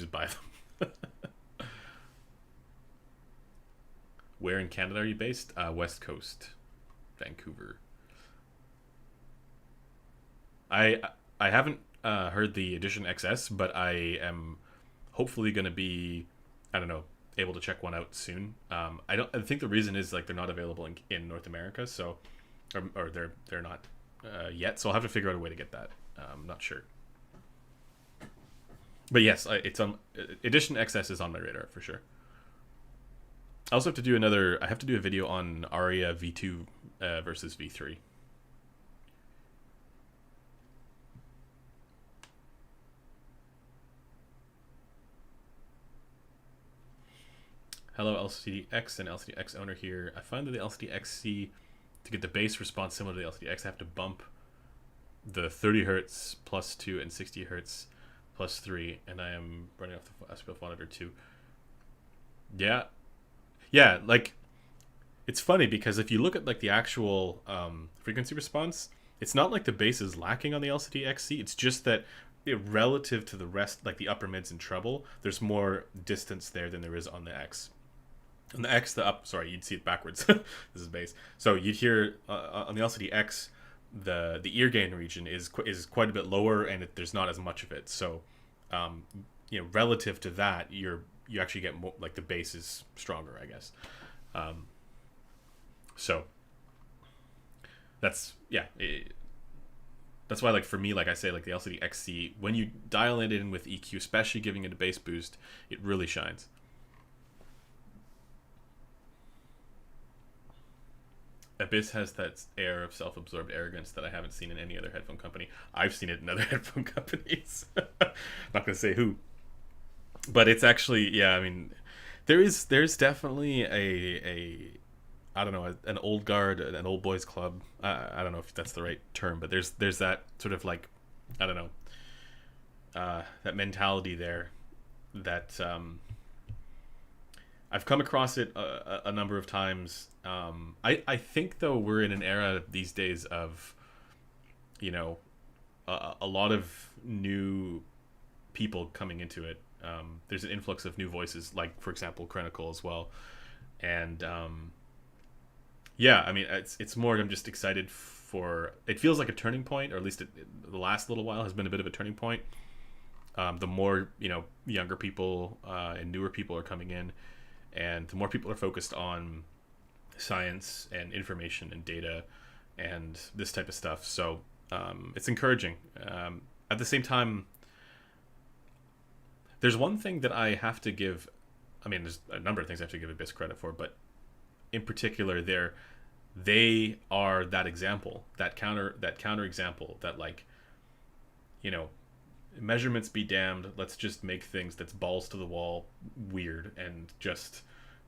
Where in Canada are you based? West Coast, Vancouver. I haven't heard the Edition XS, but I am hopefully going to be, I don't know, able to check one out soon. I think the reason is like they're not available in North America, so or they're not yet. So I'll have to figure out a way to get that. I'm not sure. But yes, it's on Edition XS is on my radar for sure. I also have to do I have to do a video on Aria V2 versus V3. Hello, LCDX and LCDX owner here. I find that the LCDXC, to get the bass response similar to the LCDX, I have to bump the 30 hertz plus 2 and 60 hertz plus 3, and I am running off the SPF monitor too. Yeah, like, it's funny because if you look at like the actual frequency response, it's not like the bass is lacking on the LCD XC. It's just that relative to the rest, like the upper mids and treble, there's more distance there than there is on the X. On the X, you'd see it backwards. This is bass. So you'd hear on the LCD X, the ear gain region is quite a bit lower, and there's not as much of it. So, relative to that, you actually get more, like the bass is stronger, I guess. So that's that's why, like, for me, like I say, like the LCD XC, when you dial it in with EQ, especially giving it a bass boost, it really shines. Abyss has that air of self-absorbed arrogance that I haven't seen in any other headphone company. I've seen it in other headphone companies. Not gonna say who, but it's actually, yeah. I mean, there's definitely a I don't know, an old guard, an old boys club. I don't know if that's the right term, but there's that sort of like, I don't know, that mentality there that I've come across it a number of times. I think though we're in an era these days of, a lot of new people coming into it. There's an influx of new voices, like for example Critical as well, and yeah, I mean it's more. I'm just excited for. It feels like a turning point, or at least the last little while has been a bit of a turning point. The more younger people and newer people are coming in, and the more people are focused on science and information and data and this type of stuff. So it's encouraging. At the same time, there's one thing that I have to give. I mean, there's a number of things I have to give Abyss credit for, but in particular, they are that example, that counter example that, like, measurements be damned. Let's just make things that's balls to the wall, weird, and just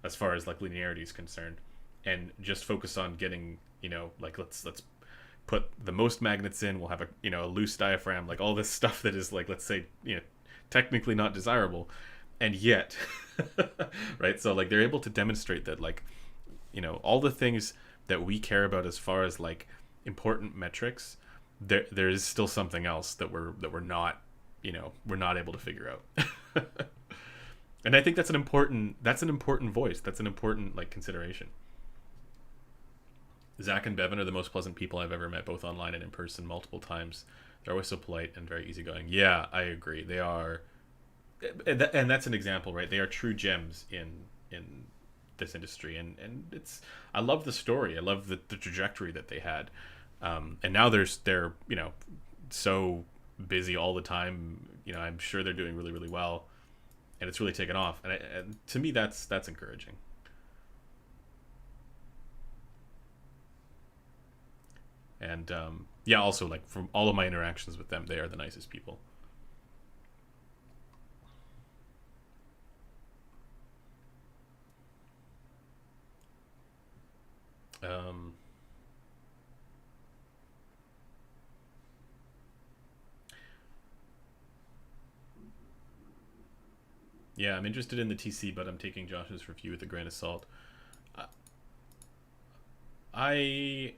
as far as like linearity is concerned, and just focus on getting, like let's put the most magnets in. We'll have a loose diaphragm, like all this stuff that is like, let's say, technically not desirable, and yet, right? So like they're able to demonstrate that like, all the things that we care about as far as like important metrics, there is still something else that we're not, we're not able to figure out. And I think that's an important voice. That's an important like consideration. Zach and Bevan are the most pleasant people I've ever met, both online and in person, multiple times. They're always so polite and very easygoing. Yeah, I agree. They are, and that's an example, right? They are true gems in this industry, and it's. I love the story. I love the trajectory that they had, and now they're so busy all the time. I'm sure they're doing really really well, and it's really taken off. And to me, that's encouraging. And yeah, also like from all of my interactions with them, they are the nicest people. Um, yeah, I'm interested in the TC, but I'm taking Josh's review with a grain of salt. I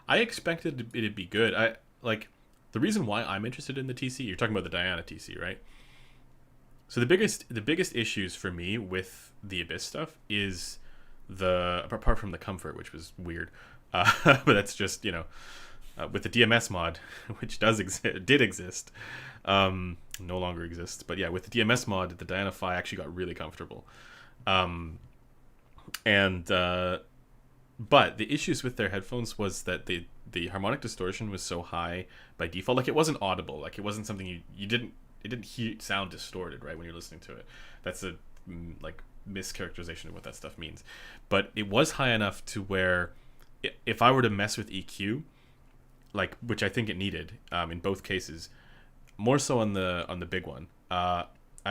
I expected it to be good. I like the reason why I'm interested in the TC. You're talking about the Diana TC, right? So the biggest issues for me with the Abyss stuff is the apart from the comfort, which was weird, but that's just with the DMS mod, which did exist, no longer exists. But yeah, with the DMS mod, the Diana Phi actually got really comfortable, and but the issues with their headphones was that the harmonic distortion was so high by default. Like it wasn't audible. Like it wasn't something you didn't it didn't hear sound distorted right when you're listening to it. That's a like mischaracterization of what that stuff means. But it was high enough to where if I were to mess with EQ, like which I think it needed in both cases, more so on the big one, I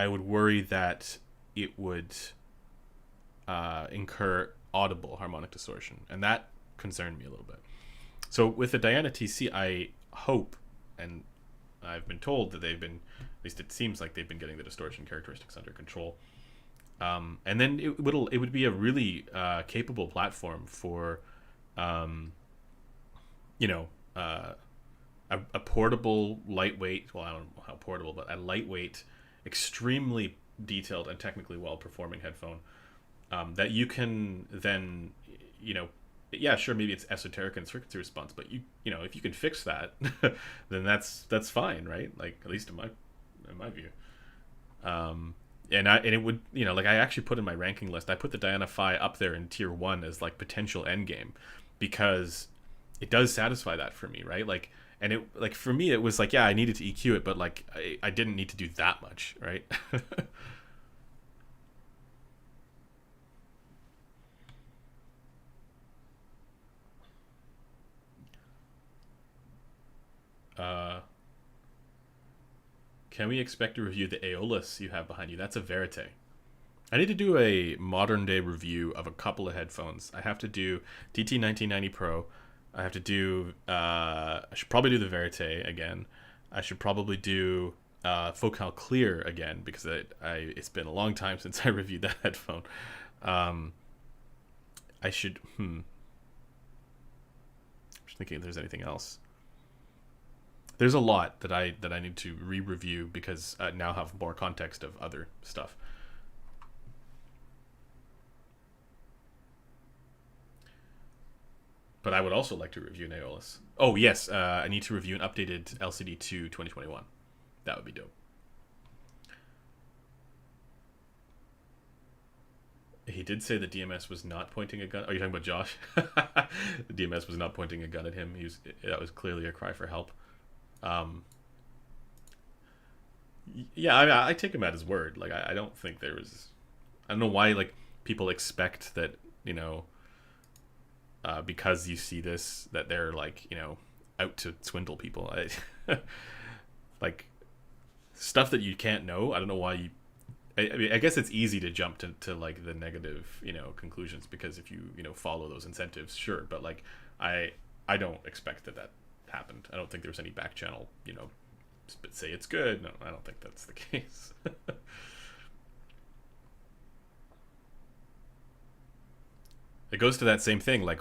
would worry that it would incur audible harmonic distortion, and that concerned me a little bit. So with the Diana TC, I hope, and I've been told that they've been, at least it seems like they've been getting the distortion characteristics under control. And then it would be a really capable platform for, you know, a portable, lightweight. Well, I don't know how portable, but a lightweight, extremely detailed and technically well performing headphone that you can then, yeah, sure, maybe it's esoteric in its frequency response, but if you can fix that, then that's fine, right? Like at least in my view. And it would, like I actually put in my ranking list, I put the Diana Phi up there in tier 1 as like potential endgame because it does satisfy that for me, right? Like, and it like for me it was like, yeah, I needed to EQ it, but like I didn't need to do that much, right? uh Can we expect to review the Aeolus you have behind you? That's a Verite. I need to do a modern day review of a couple of headphones. I have to do TT 1990 Pro. I have to do. I should probably do the Verite again. I should probably do Focal Clear again because it's been a long time since I reviewed that headphone. Um, I should. I'm just thinking if there's anything else. There's a lot that I need to re-review because I now have more context of other stuff. But I would also like to review an Aeolus. Oh yes, I need to review an updated LCD2 2021. That would be dope. He did say the DMS was not pointing a gun. Are you talking about Josh? The DMS was not pointing a gun at him. That was clearly a cry for help. Um, yeah, I take him at his word. Like I don't think there was. I don't know why like people expect that because you see this that they're like out to swindle people. Like stuff that you can't know. I don't know why you. I mean, I guess it's easy to jump to like the negative conclusions because if you follow those incentives, sure. But like I don't expect that happened. I don't think there was any back channel say it's good. No, I don't think that's the case. It goes to that same thing. Like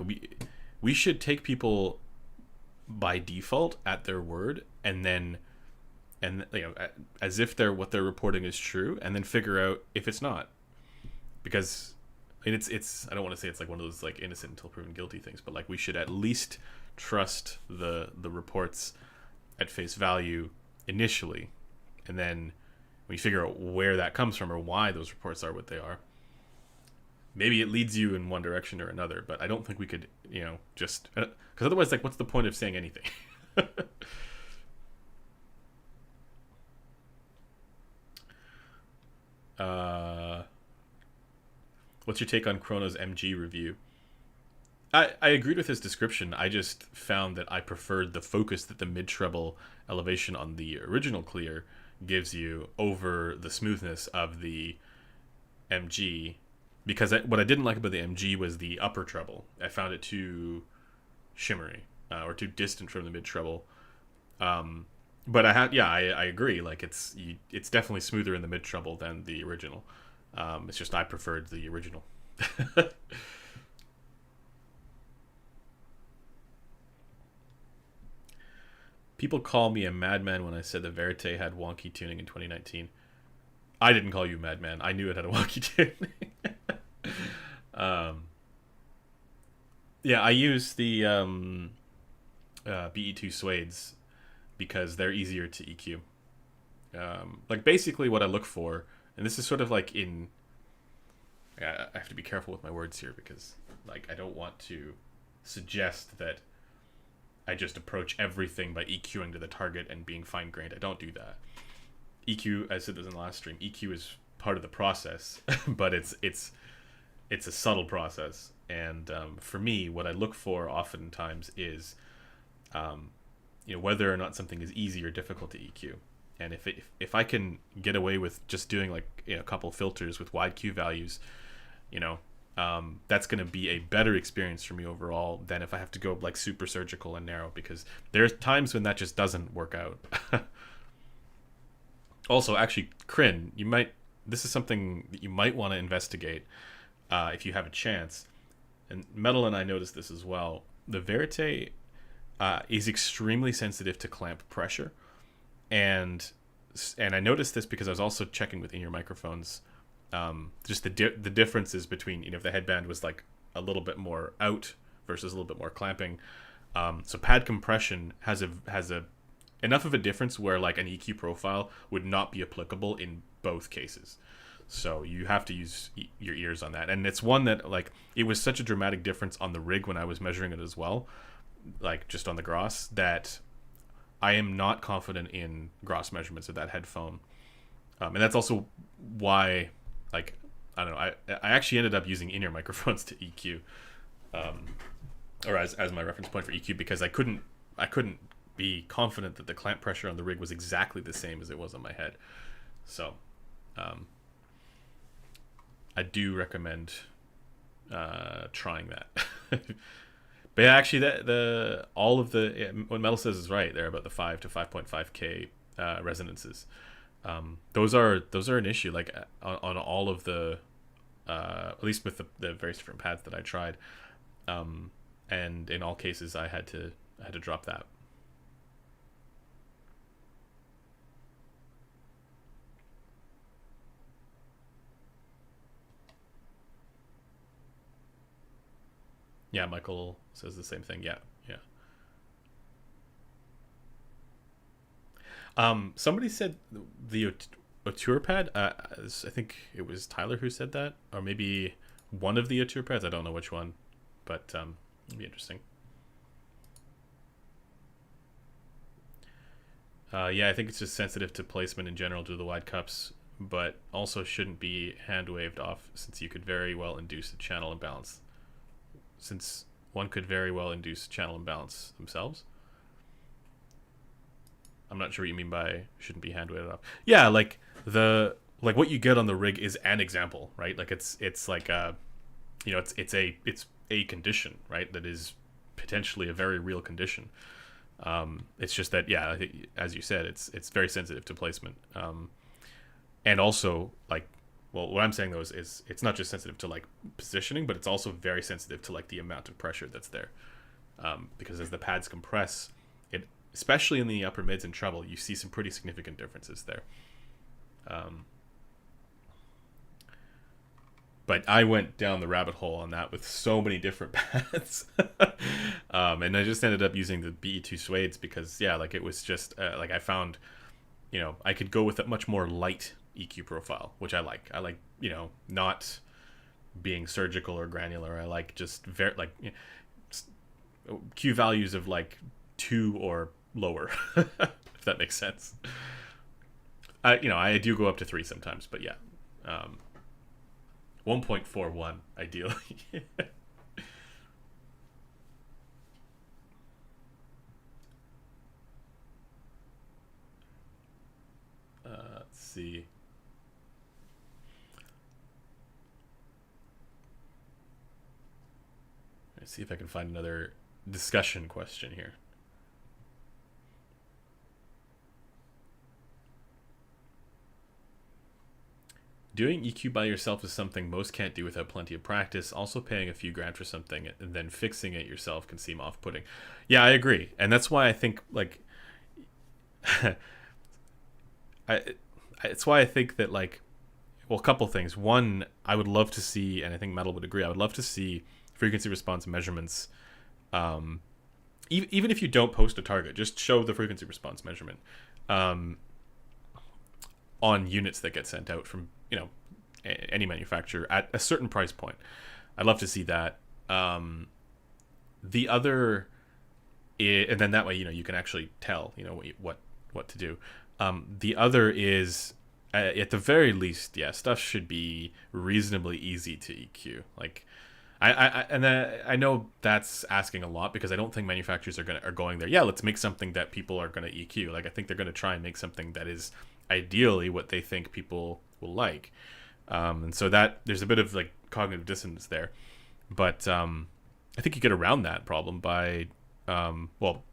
we should take people by default at their word, and then as if what they're reporting is true, and then figure out if it's not. Because it's I don't want to say it's like one of those like innocent until proven guilty things, but like we should at least trust the reports at face value initially, and then we figure out where that comes from or why those reports are what they are. Maybe it leads you in one direction or another, but I don't think we could, just because otherwise, like, what's the point of saying anything? What's your take on Chrono's MG review? I agreed with his description. I just found that I preferred the focus that the mid-treble elevation on the original Clear gives you over the smoothness of the MG, because what I didn't like about the MG was the upper treble. I found it too shimmery or too distant from the mid-treble. But I agree. Like it's definitely smoother in the mid-treble than the original. It's just I preferred the original. People call me a madman when I said the Verite had wonky tuning in 2019. I didn't call you a madman. I knew it had a wonky tuning. I use the BE2 Suedes because they're easier to EQ. Like basically what I look for, and this is sort of like I have to be careful with my words here because like I don't want to suggest that I just approach everything by EQing to the target and being fine-grained. I don't do that. EQ, as I said this in the last stream, EQ is part of the process, but it's a subtle process. And for me, what I look for oftentimes is, whether or not something is easy or difficult to EQ. And if I can get away with just doing like a couple filters with wide Q values, that's going to be a better experience for me overall than if I have to go like super surgical and narrow, because there's times when that just doesn't work out. Also, actually, Kryn, this is something that you might want to investigate if you have a chance. And Metal and I noticed this as well. The Verite is extremely sensitive to clamp pressure, and I noticed this because I was also checking with in-ear microphones. Just the differences between if the headband was like a little bit more out versus a little bit more clamping. So pad compression has enough of a difference where like an EQ profile would not be applicable in both cases. So you have to use your ears on that, and it's one that like it was such a dramatic difference on the rig when I was measuring it as well, like just on the Gross, that I am not confident in Gross measurements of that headphone, and that's also why. Like, I don't know. I actually ended up using in-ear microphones to EQ, or as my reference point for EQ, because I couldn't be confident that the clamp pressure on the rig was exactly the same as it was on my head. So, I do recommend trying that. But yeah, actually, what Metal says is right there about the 5 to 5.5K resonances. Those are an issue, like on all of the at least with the various different pads that I tried, and in all cases I had to drop that. Yeah, Michael says the same thing. Yeah. Somebody said the Auteur pad. I think it was Tyler who said that, or maybe one of the Auteur pads. I don't know which one, but it'll be interesting. I think it's just sensitive to placement in general due to the wide cups, but also shouldn't be hand waved off since you could very well induce a channel imbalance. Since one could very well induce channel imbalance themselves. I'm not sure what you mean by shouldn't be hand weighted off. Yeah, like what you get on the rig is an example, right? Like it's like it's a condition, right? That is potentially a very real condition. It's just that, yeah, I think, as you said, it's very sensitive to placement, and also like, well, what I'm saying though is it's not just sensitive to like positioning, but it's also very sensitive to like the amount of pressure that's there, because as the pads compress, it, especially in the upper mids and treble, you see some pretty significant differences there. But I went down the rabbit hole on that with so many different pads, and I just ended up using the BE2 Suedes because, yeah, like it was just like I found, I could go with a much more light EQ profile, which I like. I like, not being surgical or granular. I like just very like Q values of like 2 or lower, if that makes sense. I do go up to 3 sometimes, but yeah. 1.41 ideally. Let's see. Let's see if I can find another discussion question here. Doing EQ by yourself is something most can't do without plenty of practice. Also, paying a few grand for something and then fixing it yourself can seem off-putting. Yeah, I agree, and that's why I think like, it's why I think that like, well, a couple things. One, I would love to see, and I think Metal would agree. I would love to see frequency response measurements. Even if you don't post a target, just show the frequency response measurement on units that get sent out from any manufacturer at a certain price point. I'd love to see that. The other, and then that way you can actually tell what to do. The other is, at the very least, yeah, stuff should be reasonably easy to EQ. Like, I know that's asking a lot because I don't think manufacturers are going there. Yeah, let's make something that people are going to EQ. Like, I think they're going to try and make something that is ideally what they think people will like, and so that there's a bit of like cognitive dissonance there. But I think you get around that problem by, well,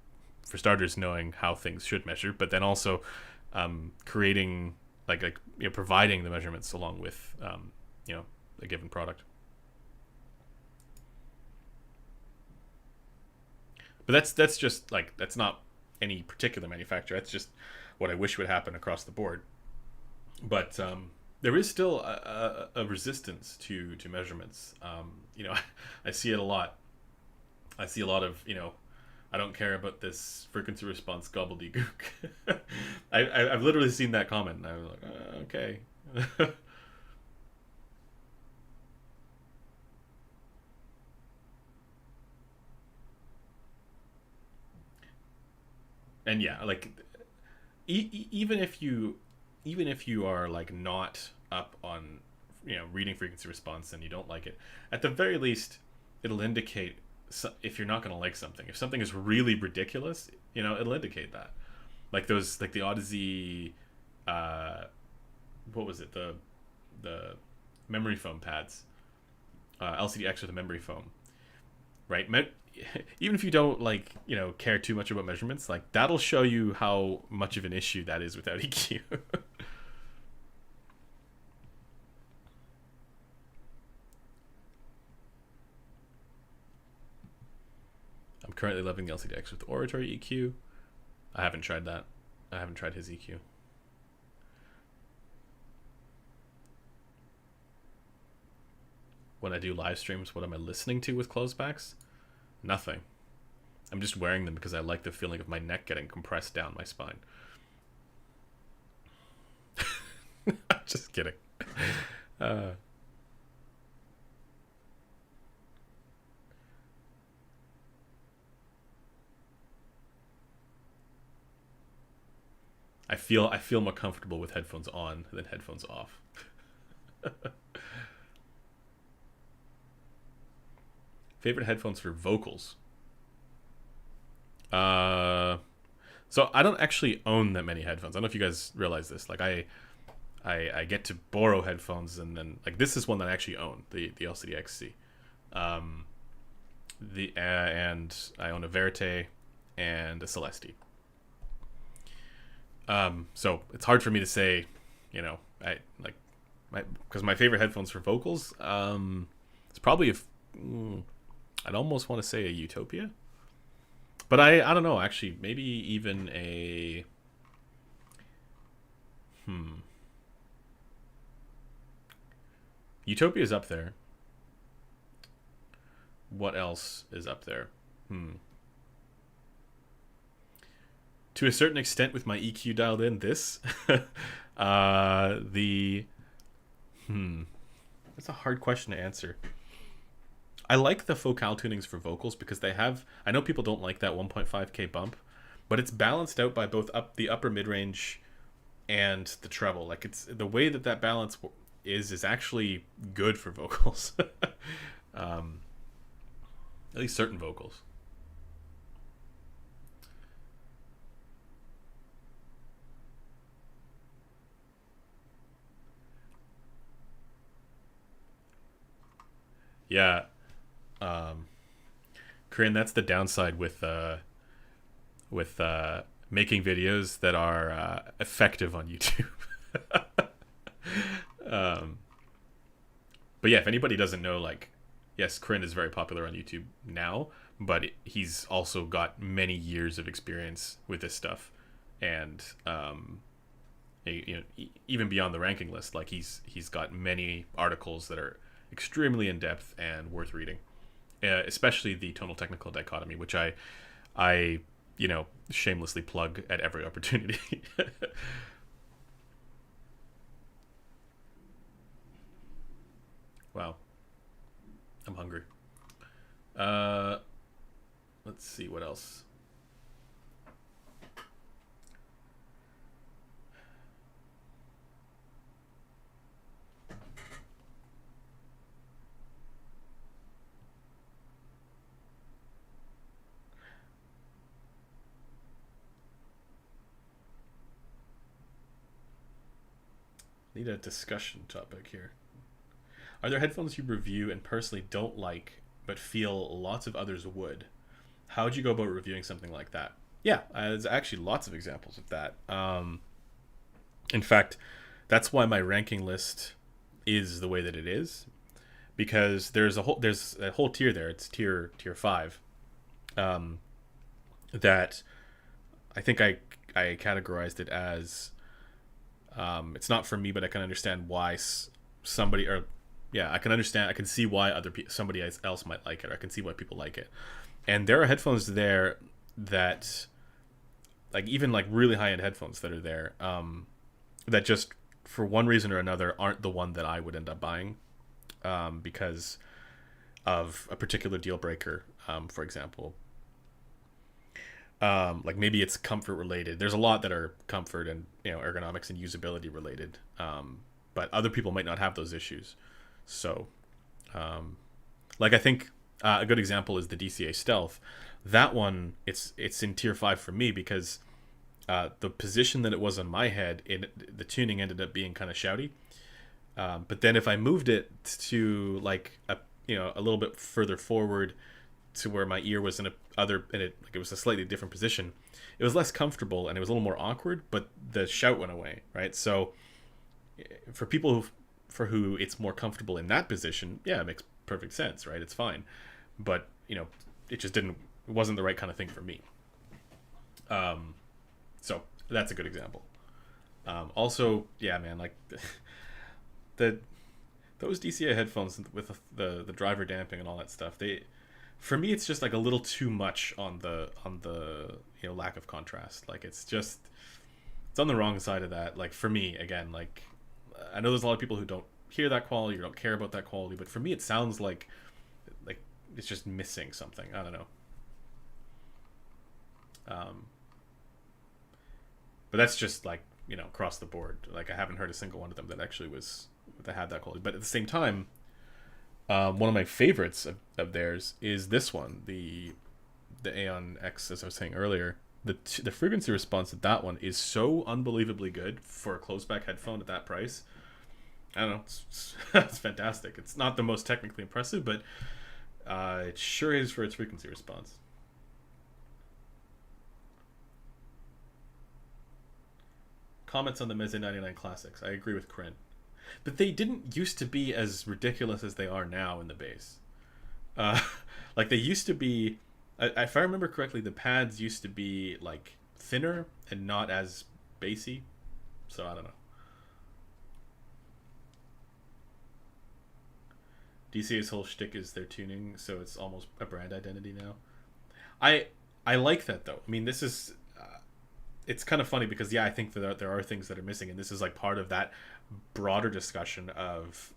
for starters, knowing how things should measure, but then also creating providing the measurements along with a given product. But that's just like, that's not any particular manufacturer. That's just what I wish would happen across the board. But there is still a resistance to measurements. I see it a lot. I see a lot of, I don't care about this frequency response gobbledygook. I've literally seen that comment, and I'm like, okay. And yeah, like, even if you are like not up on reading frequency response and you don't like it, at the very least it'll indicate if you're not going to like something. If something is really ridiculous, it'll indicate that. Like those, like the Odyssey, what was it, the memory foam pads, LCD-X with a memory foam, right? Even if you don't care too much about measurements, like that'll show you how much of an issue that is without EQ. I'm currently loving the LCD-X with oratory EQ. I haven't tried that. I haven't tried his EQ. When I do live streams, what am I listening to with closebacks? Nothing. I'm just wearing them because I like the feeling of my neck getting compressed down my spine. Just kidding. I feel more comfortable with headphones on than headphones off. Favorite headphones for vocals? So I don't actually own that many headphones. I don't know if you guys realize this. Like I get to borrow headphones, and then like this is one that I actually own, the LCD XC. And I own a Verite, and a Celestia. So it's hard for me to say, I like because my favorite headphones for vocals. It's probably I'd almost want to say a Utopia, but I don't know. Actually, maybe even a Utopia is up there. What else is up there? To a certain extent, with my EQ dialed in, this that's a hard question to answer. I like the focal tunings for vocals because they have. I know people don't like that 1.5K bump, but it's balanced out by both the upper mid range and the treble. Like it's the way that balance is actually good for vocals. At least certain vocals. Yeah. Corinne, that's the downside with making videos that are effective on YouTube. But yeah, if anybody doesn't know, like, yes, Corinne is very popular on YouTube now, but he's also got many years of experience with this stuff, and even beyond the ranking list, like he's got many articles that are extremely in depth and worth reading, especially the tonal technical dichotomy, which I shamelessly plug at every opportunity. Wow, I'm hungry. Let's see what else. Need a discussion topic here. Are there headphones you review and personally don't like, but feel lots of others would? How would you go about reviewing something like that? Yeah, there's actually lots of examples of that. In fact, that's why my ranking list is the way that it is, because there's a whole tier there. It's tier 5, that I think I categorized it as. It's not for me, but I can understand why somebody, or yeah, I can see why somebody else might like it, or I can see why people like it. And there are headphones there that, like, even like really high end headphones that are there, that just for one reason or another aren't the one that I would end up buying, because of a particular deal breaker, for example. Like maybe it's comfort related. There's a lot that are comfort and ergonomics and usability related, but other people might not have those issues. So, like I think a good example is the DCA Stealth. That one, it's in tier 5 for me because the position that it was on my head, the tuning ended up being kind of shouty. But then if I moved it to like a little bit further forward, to where my ear was it was a slightly different position, it was less comfortable and it was a little more awkward, but the shout went away, right? So for people for who it's more comfortable in that position, yeah, it makes perfect sense, right? It's fine, but it just wasn't the right kind of thing for me. So that's a good example. Also, yeah, man, like those DCA headphones with the driver damping and all that stuff, for me, it's just like a little too much on the lack of contrast. Like it's on the wrong side of that. Like for me, again, like I know there's a lot of people who don't hear that quality or don't care about that quality, but for me, it sounds like it's just missing something. I don't know. But that's just like across the board. Like I haven't heard a single one of them that actually that had that quality. But at the same time, one of my favorites of theirs is this one, the Aeon X, as I was saying earlier. The frequency response of that one is so unbelievably good for a closed back headphone at that price. I don't know, it's fantastic. It's not the most technically impressive, but it sure is for its frequency response. comments on them as in 99 Classics. I agree with Corinne. But they didn't used to be as ridiculous as they are now in the bass. Uh, like they used to be, if I remember correctly, the pads used to be like thinner and not as bassy. So I don't know. DCA's whole shtick is their tuning, so it's almost a brand identity now. I like that though. I mean, this is it's kind of funny because I think that there are things that are missing, and this is like part of that broader discussion of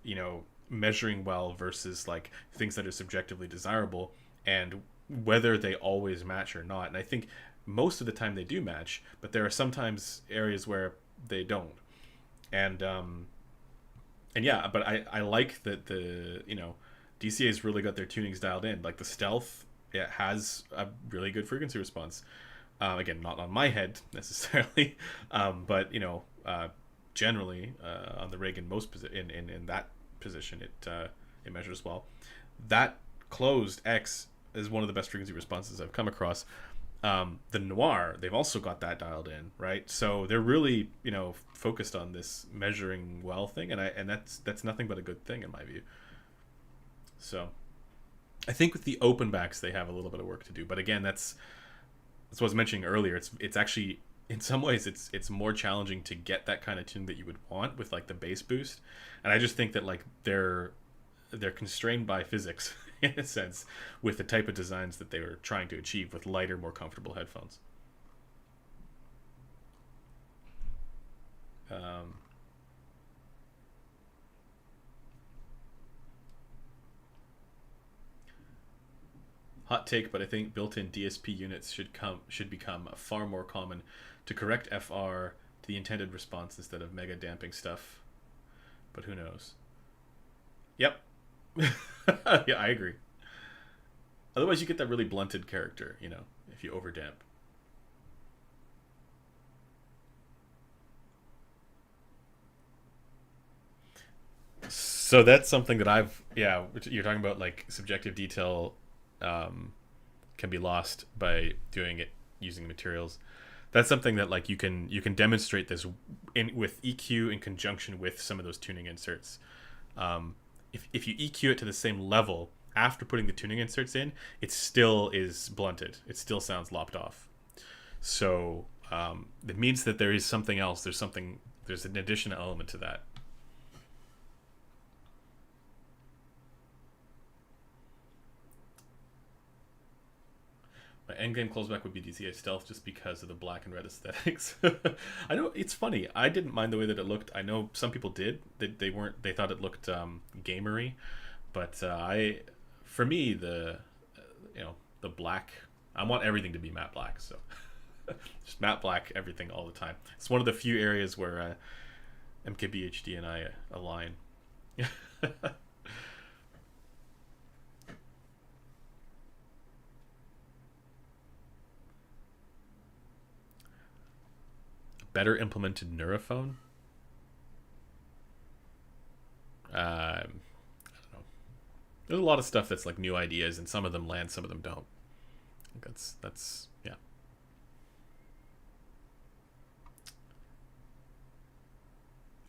measuring well versus like things that are subjectively desirable and whether they always match or not. And I think most of the time they do match, but there are sometimes areas where they don't. And yeah, but I like that the DCA's really got their tunings dialed in. Like the stealth, it has a really good frequency response. Again, not on my head necessarily, but generally on the rig in most in that position, it measures well. That closed X is one of the best frequency responses I've come across. The Noir, they've also got that dialed in, right? So they're really focused on this measuring well thing, and that's nothing but a good thing in my view. So I think with the open backs they have a little bit of work to do, but again, that's what I was mentioning earlier. It's actually in some ways it's more challenging to get that kind of tune that you would want with like the bass boost, and I just think that like they're constrained by physics in a sense with the type of designs that they were trying to achieve with lighter, more comfortable headphones. Hot take, but I think built-in DSP units should become far more common to correct FR to the intended response instead of mega damping stuff. But who knows? Yep. Yeah, I agree. Otherwise, you get that really blunted character, if you overdamp. So that's something that you're talking about, like subjective detail can be lost by doing it using materials. That's something that like you can demonstrate this with EQ in conjunction with some of those tuning inserts. If you EQ it to the same level after putting the tuning inserts in, it still is blunted. It still sounds lopped off. So it means that there is something else. There's an additional element to that. My endgame closback would be DCA Stealth just because of the black and red aesthetics. I know it's funny. I didn't mind the way that it looked. I know some people did. They thought it looked gamery, but for me the black. I want everything to be matte black. So just matte black everything all the time. It's one of the few areas where MKBHD and I align. Better implemented neurophone. I don't know. There's a lot of stuff that's like new ideas, and some of them land, some of them don't. I think that's yeah.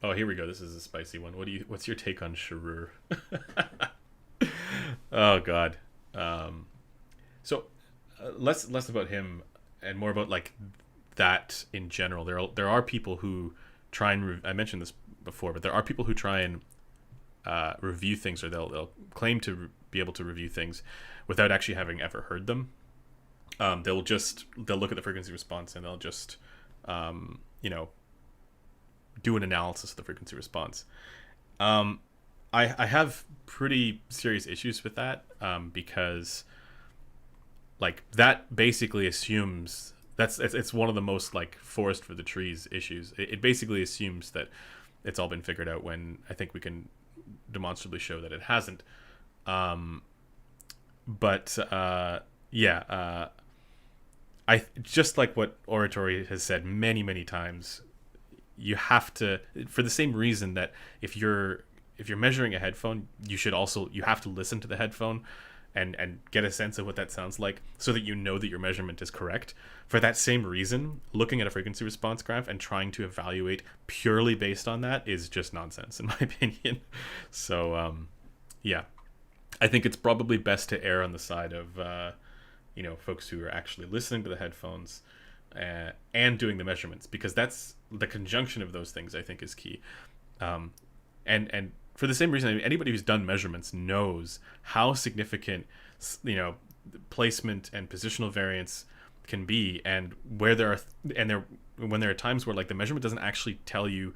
Oh, here we go. This is a spicy one. What's your take on Sharur? Oh God. So less about him and more about like that in general. There are people who try and I mentioned this before, but there are people who try and review things, or they'll claim to be able to review things without actually having ever heard them. They'll look at the frequency response and they'll just do an analysis of the frequency response. I have pretty serious issues with that because like that basically assumes it's one of the most like forest for the trees issues. It basically assumes that it's all been figured out when I think we can demonstrably show that it hasn't. I just like what Oratory has said many times. You have to, for the same reason that if you're measuring a headphone, you have to listen to the headphone and get a sense of what that sounds like so that you know that your measurement is correct. For that same reason, looking at a frequency response graph and trying to evaluate purely based on that is just nonsense, in my opinion. So, yeah, I think it's probably best to err on the side of, folks who are actually listening to the headphones and doing the measurements, because that's the conjunction of those things I think is key. And for the same reason, anybody who's done measurements knows how significant, placement and positional variance can be, and where when there are times where like the measurement doesn't actually tell you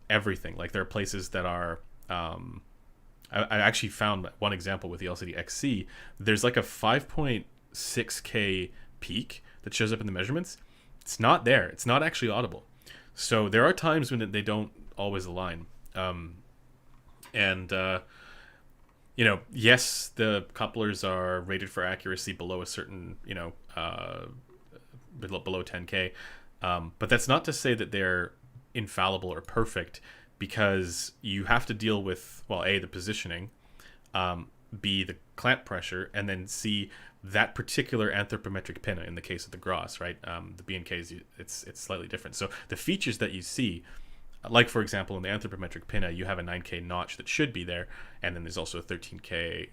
everything. Like there are places that are, I actually found one example with the LCD XC. There's like a 5.6K peak that shows up in the measurements. It's not there. It's not actually audible. So there are times when they don't always align. Yes, the couplers are rated for accuracy below a certain, below 10K. But that's not to say that they're infallible or perfect, because you have to deal with, well, A, the positioning, B, the clamp pressure, and then C, that particular anthropometric pinna in the case of the Gross, right? The B&Ks, it's slightly different. So the features that you see, like, for example, in the anthropometric pinna, you have a 9K notch that should be there, and then there's also a 13K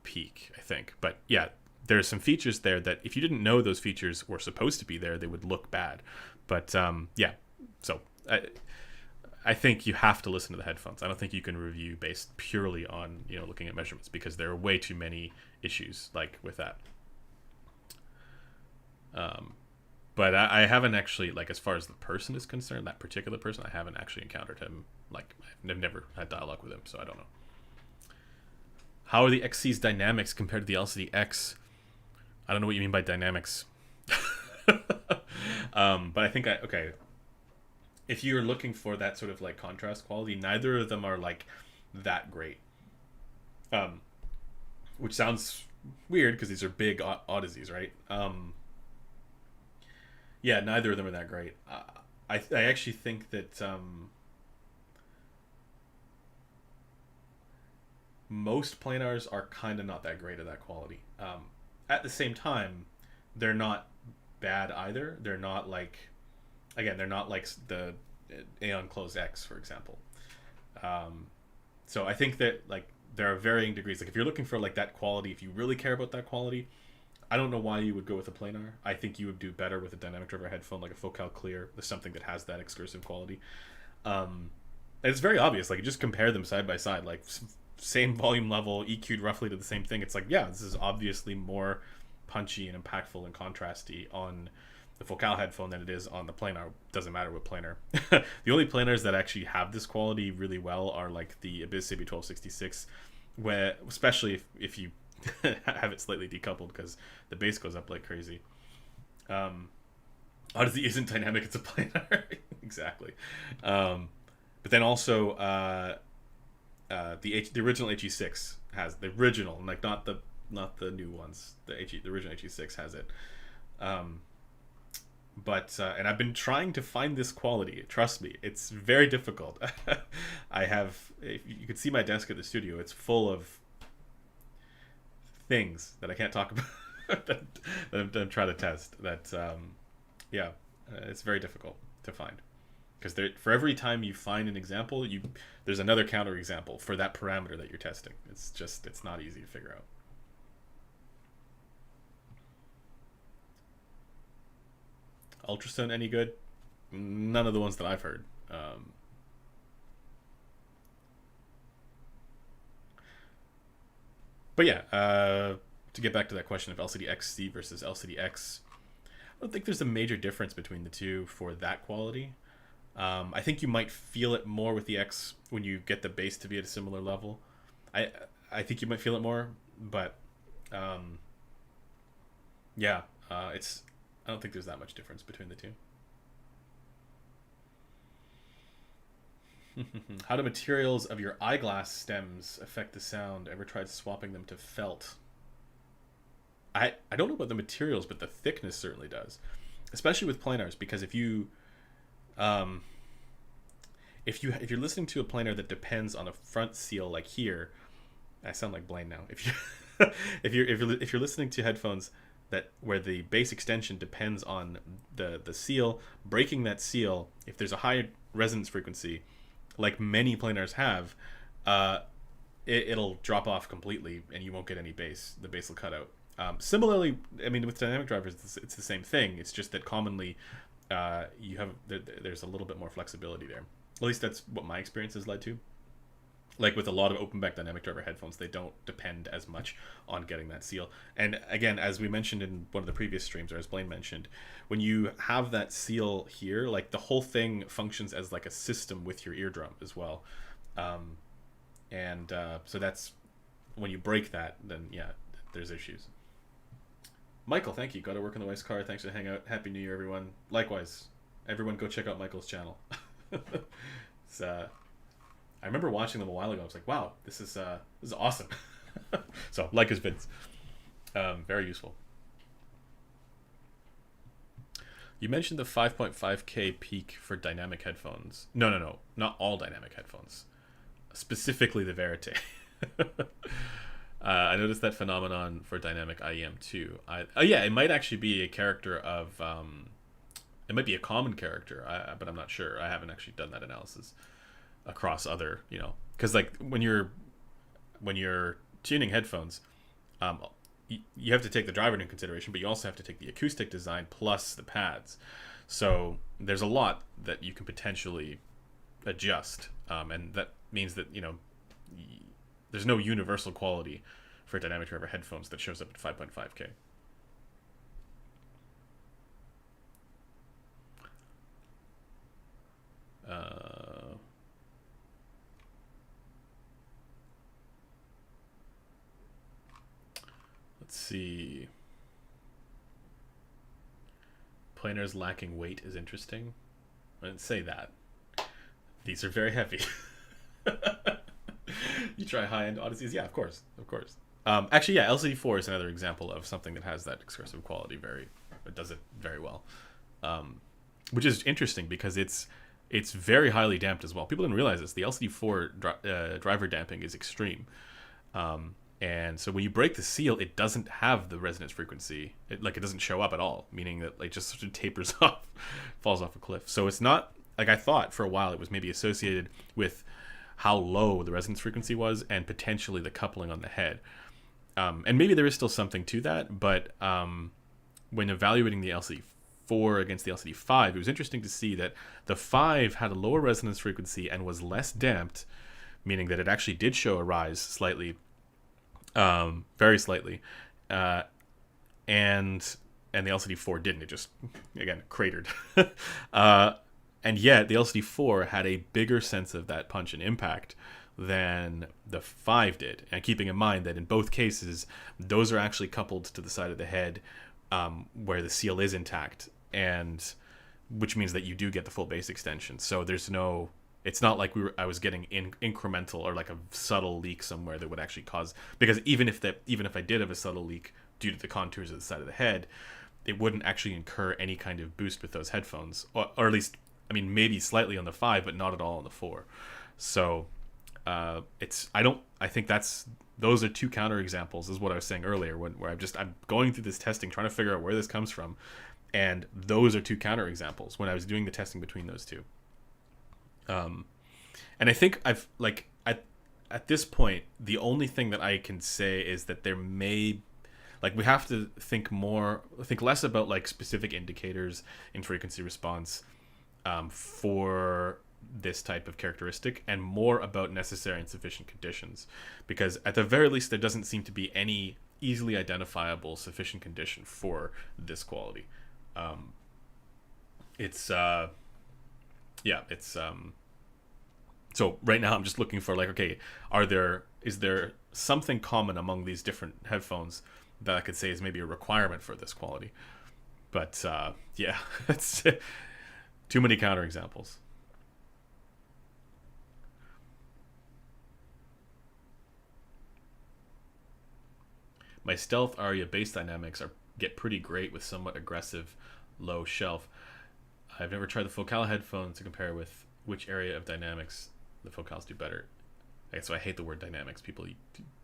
peak, I think. But yeah, there's some features there that if you didn't know those features were supposed to be there, they would look bad. But yeah, so I think you have to listen to the headphones. I don't think you can review based purely on looking at measurements, because there are way too many issues like with that. But I haven't actually, like, as far as the person is concerned, that particular person, I haven't actually encountered him. Like, I've never had dialogue with him, so I don't know. How are the XC's dynamics compared to the LCD-X? I don't know what you mean by dynamics. But I think okay. If you're looking for that sort of like contrast quality, neither of them are like that great. Which sounds weird because these are big odysseys, right? Yeah, neither of them are that great. I actually think that most planars are kind of not that great at that quality. At the same time, they're not bad either. They're not like, again, they're not like the Aeon Close X, for example. So I think that like there are varying degrees. Like if you're looking for like that quality, if you really care about that quality, I don't know why you would go with a planar. I think you would do better with a dynamic driver headphone like a Focal Clear, with something that has that excursive quality. And it's very obvious. Like you just compare them side by side, like same volume level, EQ'd roughly to the same thing. It's like, yeah, this is obviously more punchy and impactful and contrasty on the Focal headphone than it is on the planar. Doesn't matter what planar. The only planars that actually have this quality really well are like the Abyss AB1266, where especially if you have it slightly decoupled, because the bass goes up like crazy. Odyssey isn't dynamic, it's a planar. Exactly. But then also the original HE6 has the original, like not the new ones. The original HE6 has it. But and I've been trying to find this quality. Trust me, it's very difficult. I have, if you could see my desk at the studio, it's full of things that I can't talk about that I'm trying to test. That it's very difficult to find, because for every time you find an example, there's another counter example for that parameter that you're testing. It's not easy to figure out. Ultrasound any good? None of the ones that I've heard. But yeah, to get back to that question of LCD-XC versus LCD-X, I don't think there's a major difference between the two for that quality. I think you might feel it more with the X when you get the bass to be at a similar level. I think you might feel it more, but yeah, I don't think there's that much difference between the two. How do materials of your eyeglass stems affect the sound? Ever tried swapping them to felt? I don't know about the materials, but the thickness certainly does, especially with planars. Because if you're listening to a planar that depends on a front seal, like here, I sound like Blaine now. if you're listening to headphones that where the bass extension depends on the seal, breaking that seal, if there's a high resonance frequency, like many planars have, it'll drop off completely, and you won't get any bass. The bass will cut out. Similarly, I mean, with dynamic drivers, it's the same thing. It's just that commonly there's a little bit more flexibility there. At least that's what my experience has led to. Like with a lot of open back dynamic driver headphones, they don't depend as much on getting that seal. And again, as we mentioned in one of the previous streams, or as Blaine mentioned, when you have that seal here, like the whole thing functions as like a system with your eardrum as well. So that's when you break that, then yeah, there's issues. Michael, thank you. Got to work on the wife's car. Thanks for hanging out. Happy New Year, everyone. Likewise, everyone go check out Michael's channel. It's, I remember watching them a while ago. I was like, wow, this is awesome. So like his vids. Very useful. You mentioned the 5.5K peak for dynamic headphones. No. Not all dynamic headphones. Specifically the Verite. I noticed that phenomenon for dynamic IEM too. Yeah, it might actually be a character of... it might be a common character, but I'm not sure. I haven't actually done that analysis across other, because like when you're tuning headphones, you have to take the driver into consideration, but you also have to take the acoustic design plus the pads. So there's a lot that you can potentially adjust, and that means that there's no universal quality for dynamic driver headphones that shows up at 5.5K. Let's see. Planars lacking weight is interesting. I didn't say that. These are very heavy. You try high-end Odysseys? Yeah, of course. Actually, yeah, LCD4 is another example of something that has that expressive quality. It does it very well. Which is interesting because it's very highly damped as well. People didn't realize this. The LCD4 driver damping is extreme. And so when you break the seal, it doesn't have the resonance frequency. It doesn't show up at all, meaning that it just sort of tapers off, falls off a cliff. So it's not, like I thought for a while it was maybe associated with how low the resonance frequency was and potentially the coupling on the head. And maybe there is still something to that, but when evaluating the LCD4 against the LCD5, it was interesting to see that the 5 had a lower resonance frequency and was less damped, meaning that it actually did show a rise slightly, very slightly, and the LCD4 didn't. It just, again, cratered. And yet the LCD4 had a bigger sense of that punch and impact than the 5 did. And keeping in mind that in both cases, those are actually coupled to the side of the head where the seal is intact, and which means that you do get the full bass extension. So there's no... It's not like I was getting incremental or like a subtle leak somewhere that would actually cause... Because even if I did have a subtle leak due to the contours of the side of the head, it wouldn't actually incur any kind of boost with those headphones. Or at least, I mean, maybe slightly on the 5, but not at all on the 4. So I think those are two counterexamples, is what I was saying earlier, where I'm going through this testing, trying to figure out where this comes from. And those are two counterexamples when I was doing the testing between those two. And I think at this point, the only thing that I can say is that there may, we have to think less about like specific indicators in frequency response, for this type of characteristic, and more about necessary and sufficient conditions, because at the very least, there doesn't seem to be any easily identifiable sufficient condition for this quality. So right now I'm just looking for is there something common among these different headphones that I could say is maybe a requirement for this quality? But it's too many counterexamples. My stealth aria bass dynamics get pretty great with somewhat aggressive low shelf. I've never tried the Focal headphones to compare with which area of dynamics the Focals do better. Okay, so I hate the word dynamics. People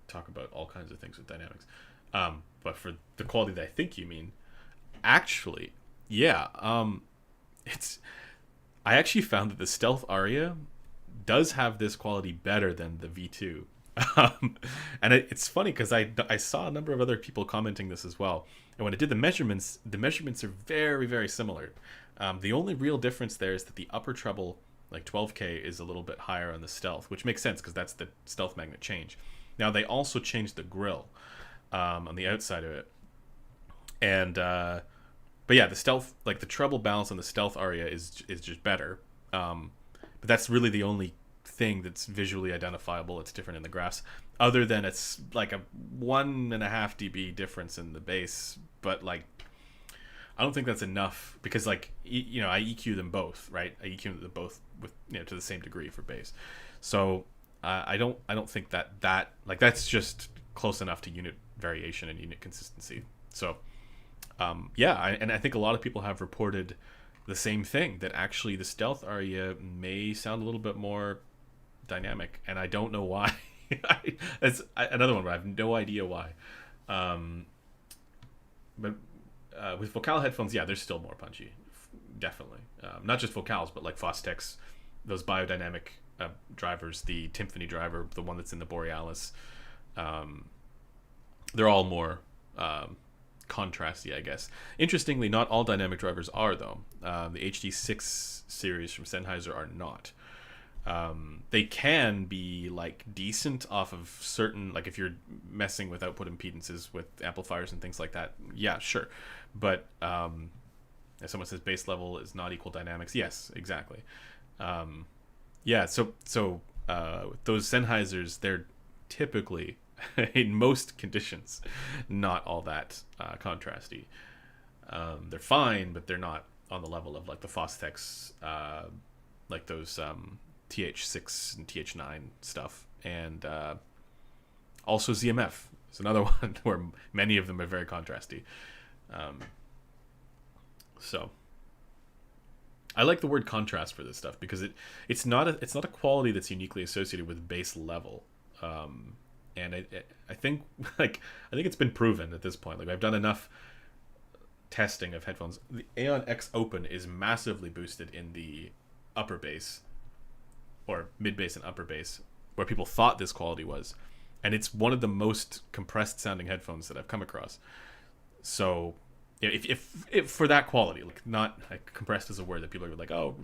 talk about all kinds of things with dynamics. But for the quality that I think you mean, actually, yeah, it's. I actually found that the stealth aria does have this quality better than the V2. And it's funny because I saw a number of other people commenting this as well. And when I did the measurements are very, very similar. The only real difference there is that the upper treble, like 12K, is a little bit higher on the stealth, which makes sense because that's the stealth magnet change. Now, they also changed the grill on the outside of it. And, but yeah, the stealth, like the treble balance on the stealth aria is just better. But that's really the only thing that's visually identifiable. It's different in the graphs, other than it's like a 1.5 dB difference in the bass. But like, I don't think that's enough because like you know I EQ them both, right? I EQ them both with to the same degree for bass. So I don't think that like that's just close enough to unit variation and unit consistency. So and I think a lot of people have reported the same thing, that actually the stealth aria may sound a little bit more dynamic, and I don't know why. It's another one where I have no idea why. But with Vocal headphones, yeah, they're still more punchy, definitely. Not just Vocals, but like Fostex, those biodynamic drivers, the Timpani driver, the one that's in the Borealis. They're all more contrasty, I guess. Interestingly, not all dynamic drivers are, though. The HD6 series from Sennheiser are not. They can be like decent off of certain, like if you're messing with output impedances with amplifiers and things like that, yeah, sure. But as someone says, bass level is not equal dynamics. Yes, exactly. Yeah, so those Sennheisers, they're typically in most conditions not all that contrasty. They're fine, but they're not on the level of like the Fostex, like those TH6 and TH9 stuff, and also ZMF is another one where many of them are very contrasty. So I like the word contrast for this stuff because it's not a quality that's uniquely associated with bass level. And I think it's been proven at this point. Like I've done enough testing of headphones. The Aeon X Open is massively boosted in the upper bass, or mid bass and upper bass, where people thought this quality was, and it's one of the most compressed sounding headphones that I've come across. So, if for that quality, like not like compressed is a word that people are like, oh,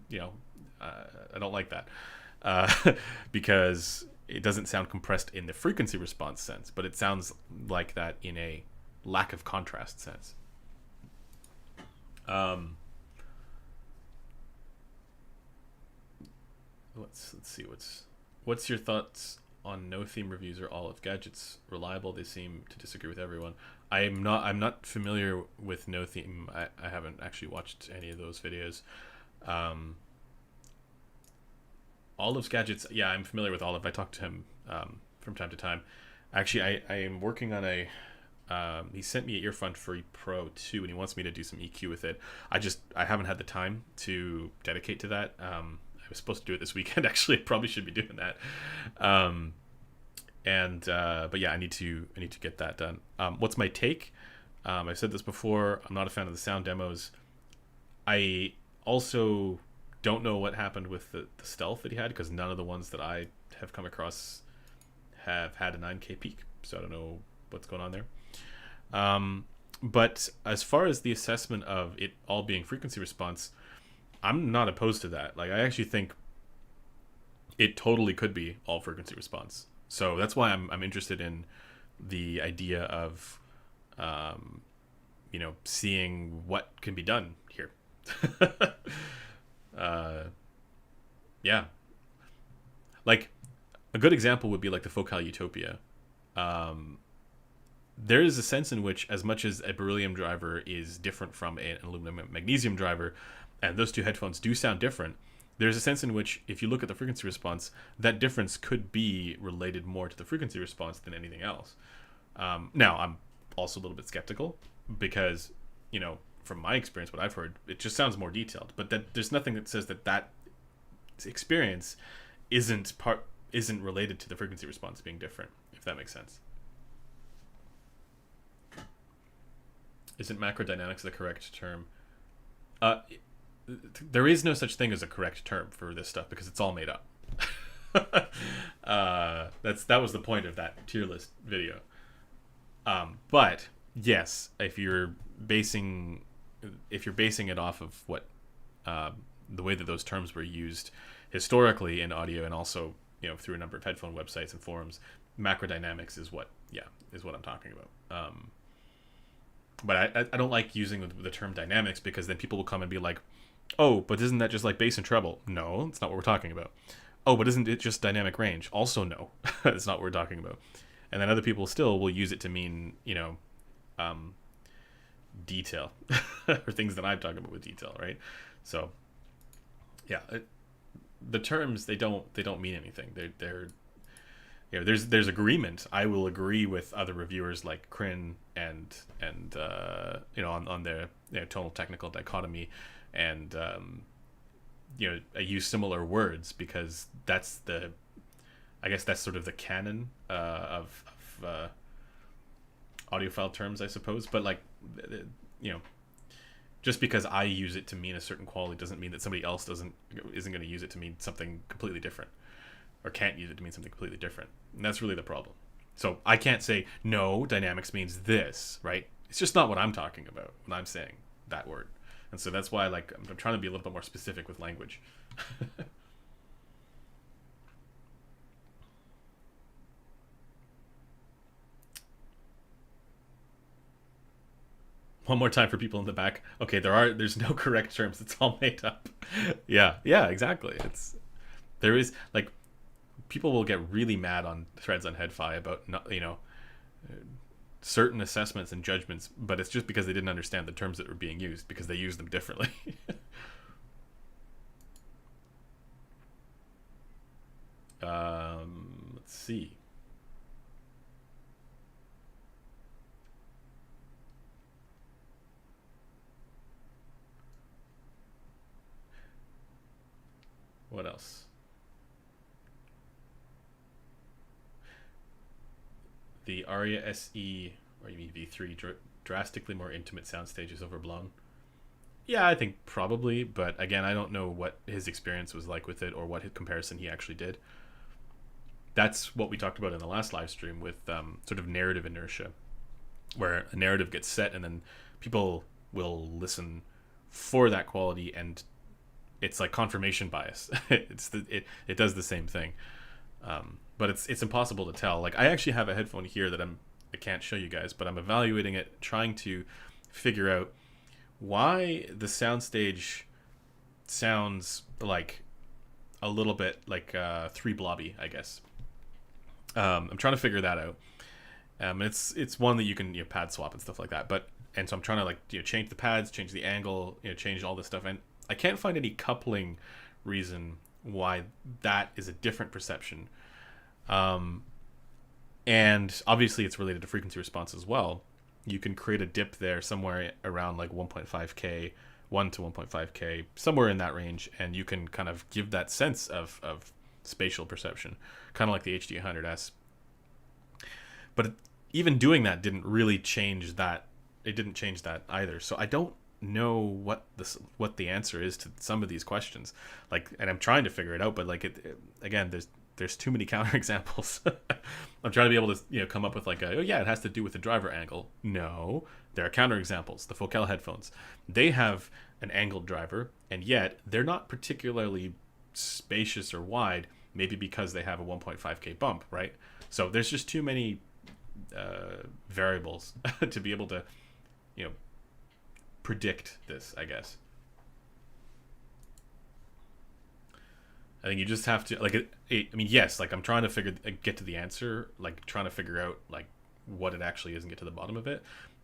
I don't like that, because it doesn't sound compressed in the frequency response sense, but it sounds like that in a lack of contrast sense. Let's see what's your thoughts on no theme reviews or all of gadgets reliable? They seem to disagree with everyone. I'm not familiar with no theme. I haven't actually watched any of those videos. Olive's gadgets, yeah, I'm familiar with Olive. I talk to him from time to time. Actually, I am working on a he sent me an Earphone Free Pro 2, and he wants me to do some EQ with it. I haven't had the time to dedicate to that. I was supposed to do it this weekend. Actually, I probably should be doing that. But yeah, I need to get that done. What's my take? I've said this before. I'm not a fan of the sound demos. I also don't know what happened with the stealth that he had, because none of the ones that I have come across have had a 9K peak. So I don't know what's going on there. But as far as the assessment of it all being frequency response, I'm not opposed to that. Like, I actually think it totally could be all frequency response. So that's why I'm interested in the idea of, seeing what can be done here. Yeah. Like, a good example would be like the Focal Utopia. There is a sense in which, as much as a beryllium driver is different from an aluminum magnesium driver, and those two headphones do sound different, there's a sense in which, if you look at the frequency response, that difference could be related more to the frequency response than anything else. Now, I'm also a little bit skeptical because, from my experience, what I've heard, it just sounds more detailed. But there's nothing that says that experience isn't related to the frequency response being different, if that makes sense. Isn't macrodynamics the correct term? Uh, there is no such thing as a correct term for this stuff because it's all made up. That was the point of that tier list video. But yes, if you're basing it off of what the way that those terms were used historically in audio, and also through a number of headphone websites and forums, macrodynamics is what I'm talking about. But I don't like using the term dynamics because then people will come and be like, oh, but isn't that just like bass and treble? No, it's not what we're talking about. Oh, but isn't it just dynamic range? Also, no, it's not what we're talking about. And then other people still will use it to mean, detail or things that I'm talking about with detail, right? So, yeah, the terms they don't mean anything. They're there's agreement. I will agree with other reviewers like Kryn and on their tonal technical dichotomy, and I use similar words because I guess that's sort of the canon of audiophile terms, I suppose. But like, just because I use it to mean a certain quality doesn't mean that somebody else isn't going to use it to mean something completely different, or can't use it to mean something completely different. And that's really the problem. So I can't say, no, dynamics means this, right? It's just not what I'm talking about when I'm saying that word. And so that's why I'm trying to be a little bit more specific with language. One more time for people in the back. Okay, there's no correct terms. It's all made up. Yeah, exactly. There is people will get really mad on threads on HeadFi about certain assessments and judgments, but it's just because they didn't understand the terms that were being used because they use them differently. Let's see. What else? The Aria SE, or you mean V3, drastically more intimate soundstage is overblown. Yeah, I think probably, but again, I don't know what his experience was like with it or what comparison he actually did. That's what we talked about in the last live stream with sort of narrative inertia, where a narrative gets set and then people will listen for that quality, and it's like confirmation bias. It does the same thing. But it's impossible to tell. Like, I actually have a headphone here that I can't show you guys, but I'm evaluating it, trying to figure out why the soundstage sounds like a little bit like 3 blobby, I guess. I'm trying to figure that out. And it's one that you can pad swap and stuff like that. And so I'm trying to change the pads, change the angle, change all this stuff, and I can't find any coupling reason why that is a different perception. And obviously it's related to frequency response as well. You can create a dip there somewhere around 1.5K, 1 to 1.5K, somewhere in that range, and you can kind of give that sense of spatial perception, kind of like the HD100S. But even doing that didn't really change that. It didn't change that either. So I don't know what the answer is to some of these questions. And I'm trying to figure it out, but again, there's too many counterexamples. I'm trying to be able to come up with it has to do with the driver angle. No, there are counterexamples. The Focal headphones, they have an angled driver, and yet they're not particularly spacious or wide. Maybe because they have a 1.5K bump, right? So there's just too many variables to be able to predict this, I guess. I think you just have to yes, I'm trying to get to the answer, trying to figure out what it actually is and get to the bottom of it.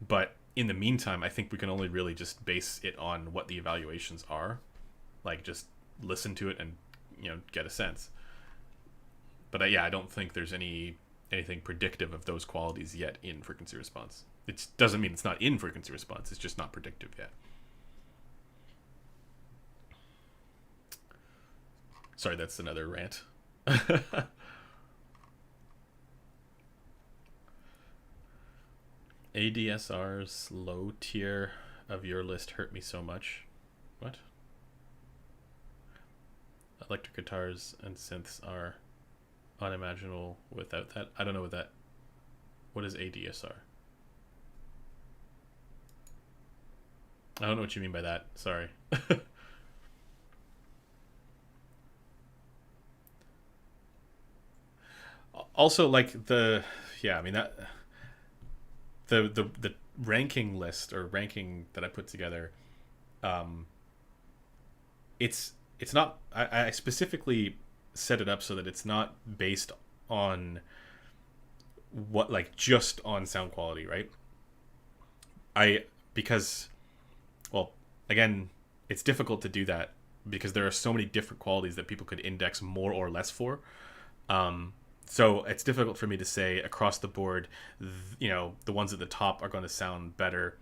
But in the meantime, I think we can only really just base it on what the evaluations are. Just listen to it and get a sense. But I don't think there's anything predictive of those qualities yet in frequency response. It doesn't mean it's not in frequency response. It's just not predictive yet. Sorry, that's another rant. ADSR's low tier of your list hurt me so much. What? Electric guitars and synths are unimaginable without that. I don't know what that. What is ADSR? I don't know what you mean by that. Sorry. Also, like I mean that the ranking list or ranking that I put together, um, it's not. I specifically set it up so that it's not based on what, like, just on sound quality, right? Because, well, again, it's difficult to do that because there are so many different qualities that people could index more or less for. So it's difficult for me to say across the board, the ones at the top are going to sound better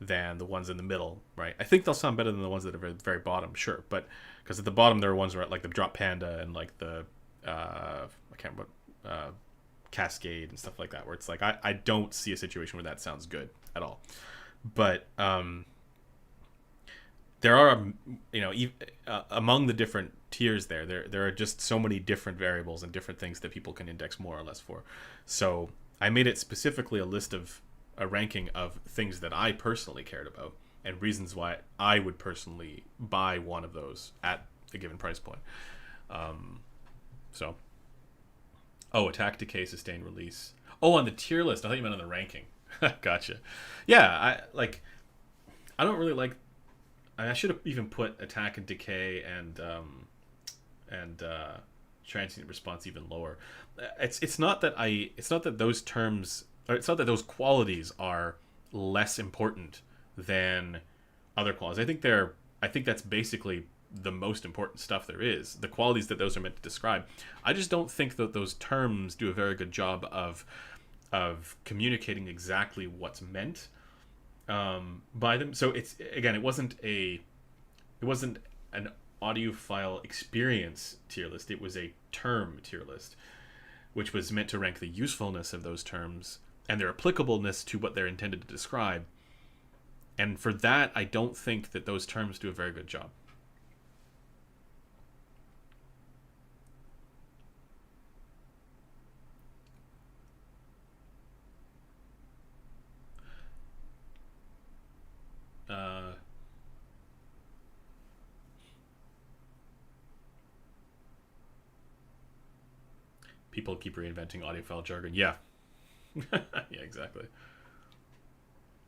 than the ones in the middle, right? I think they'll sound better than the ones that are at the very bottom, sure. But because at the bottom there are ones where, like, the Drop Panda and, like, the I can't remember, Cascade and stuff like that, where it's like I don't see a situation where that sounds good at all. But there are, among the different tiers there are just so many different variables and different things that people can index more or less for. So I made it specifically a ranking of things that I personally cared about and reasons why I would personally buy one of those at a given price point. So, Attack, Decay, Sustain, Release. Oh, on the tier list. I thought you meant on the ranking. Gotcha. Yeah, I don't really like. I should have even put Attack and Decay and Transient Response even lower. It's not that those terms, or it's not that those qualities are less important than other qualities. I think that's basically the most important stuff there is. The qualities that those are meant to describe. I just don't think that those terms do a very good job of communicating exactly what's meant by them. So it wasn't an audiophile experience tier list. It was a term tier list, which was meant to rank the usefulness of those terms and their applicableness to what they're intended to describe. And for that, I don't think that those terms do a very good job. People keep reinventing audiophile jargon. Yeah. Yeah, exactly.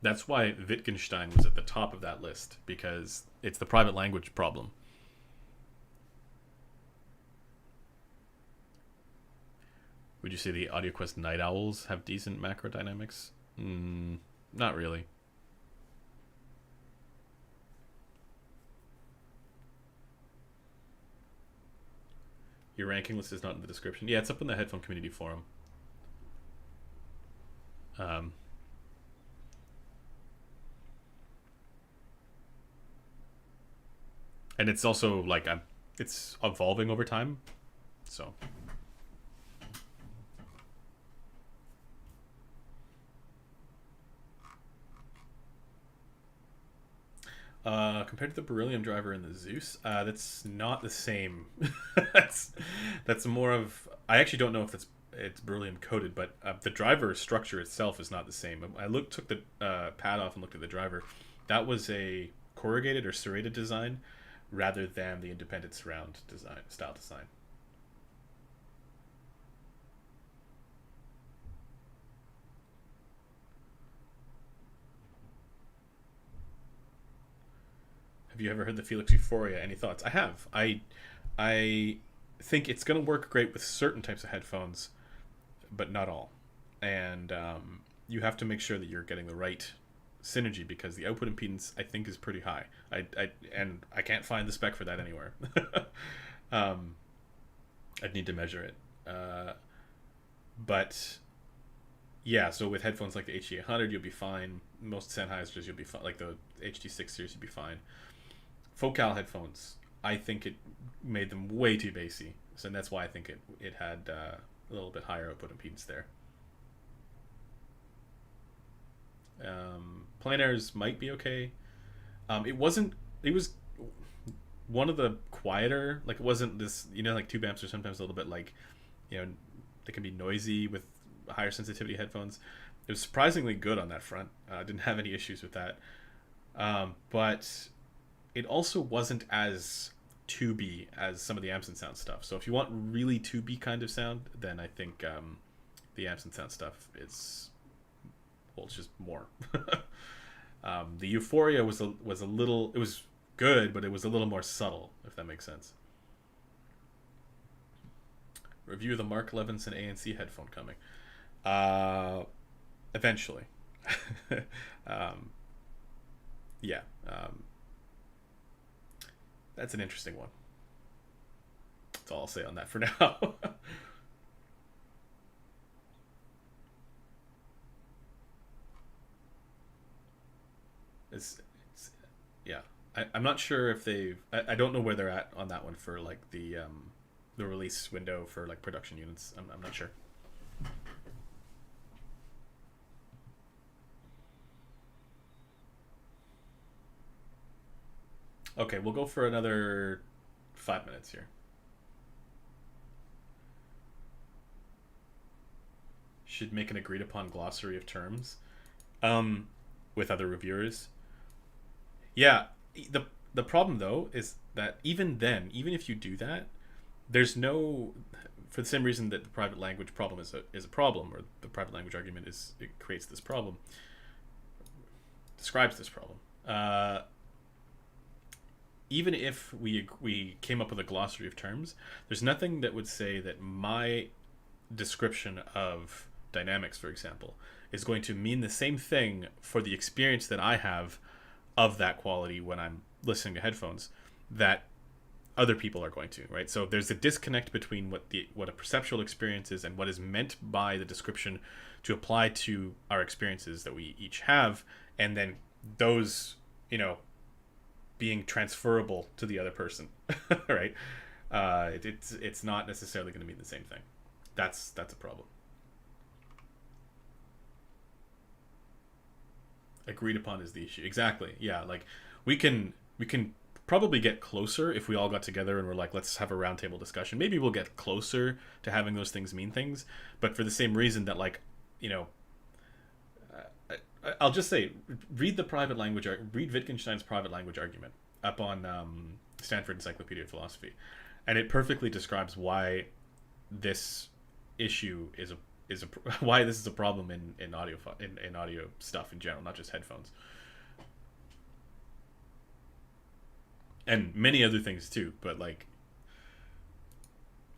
That's why Wittgenstein was at the top of that list, because it's the private language problem. Would you say the AudioQuest Night Owls have decent macro dynamics? Not really. Your ranking list is not in the description. Yeah, it's up in the Headphone community forum. And it's also like it's evolving over time, so. Compared to the beryllium driver in the Zeus, that's not the same. that's more of. I actually don't know if it's beryllium coated, but the driver structure itself is not the same. I took the pad off and looked at the driver. That was a corrugated or serrated design, rather than the independent surround style design. Have you ever heard the Felix Euphoria? Any thoughts? I have. I think it's going to work great with certain types of headphones, but not all. And you have to make sure that you're getting the right synergy, because the output impedance, I think, is pretty high. And I can't find the spec for that anywhere. I'd need to measure it. But yeah, so with headphones like the HD800, you'll be fine. Most Sennheisers, you'll be fine. Like the HD6 series, you'll be fine. Focal headphones, I think it made them way too bassy, so that's why I think it had a little bit higher output impedance there. Plein airs might be okay. It wasn't. It was one of the quieter. Like it wasn't this. Like tube amps are sometimes a little bit like, they can be noisy with higher sensitivity headphones. It was surprisingly good on that front. Didn't have any issues with that. But it also wasn't as tubey as some of the amps and sound stuff. So if you want really tubey kind of sound, then I think the amps and sound stuff is, well, it's just more. The Euphoria was a little. It was good, but it was a little more subtle, if that makes sense. Review the Mark Levinson ANC headphone coming. Eventually. Yeah. That's an interesting one. That's all I'll say on that for now. it's yeah. I'm not sure if they've. I don't know where they're at on that one for like the release window for like production units. I'm not sure. Okay, we'll go for another 5 minutes here. Should make an agreed upon glossary of terms with other reviewers. Yeah, the problem though is that even then, even if you do that, there's no, for the same reason that the private language problem is a problem, or the private language argument it creates this problem, describes this problem. Even if we came up with a glossary of terms, there's nothing that would say that my description of dynamics, for example, is going to mean the same thing for the experience that I have of that quality when I'm listening to headphones that other people are going to, right? So there's a disconnect between what a perceptual experience is and what is meant by the description to apply to our experiences that we each have, and then those, being transferable to the other person, right? It's not necessarily going to mean the same thing. That's a problem. Agreed upon is the issue. Exactly. Yeah, like we can probably get closer if we all got together and we're like, let's have a roundtable discussion. Maybe we'll get closer to having those things mean things, but for the same reason that, like, I'll just say, read Wittgenstein's private language argument up on Stanford Encyclopedia of Philosophy, and it perfectly describes why this issue is why this is a problem in audio stuff in general, not just headphones, and many other things too. But like,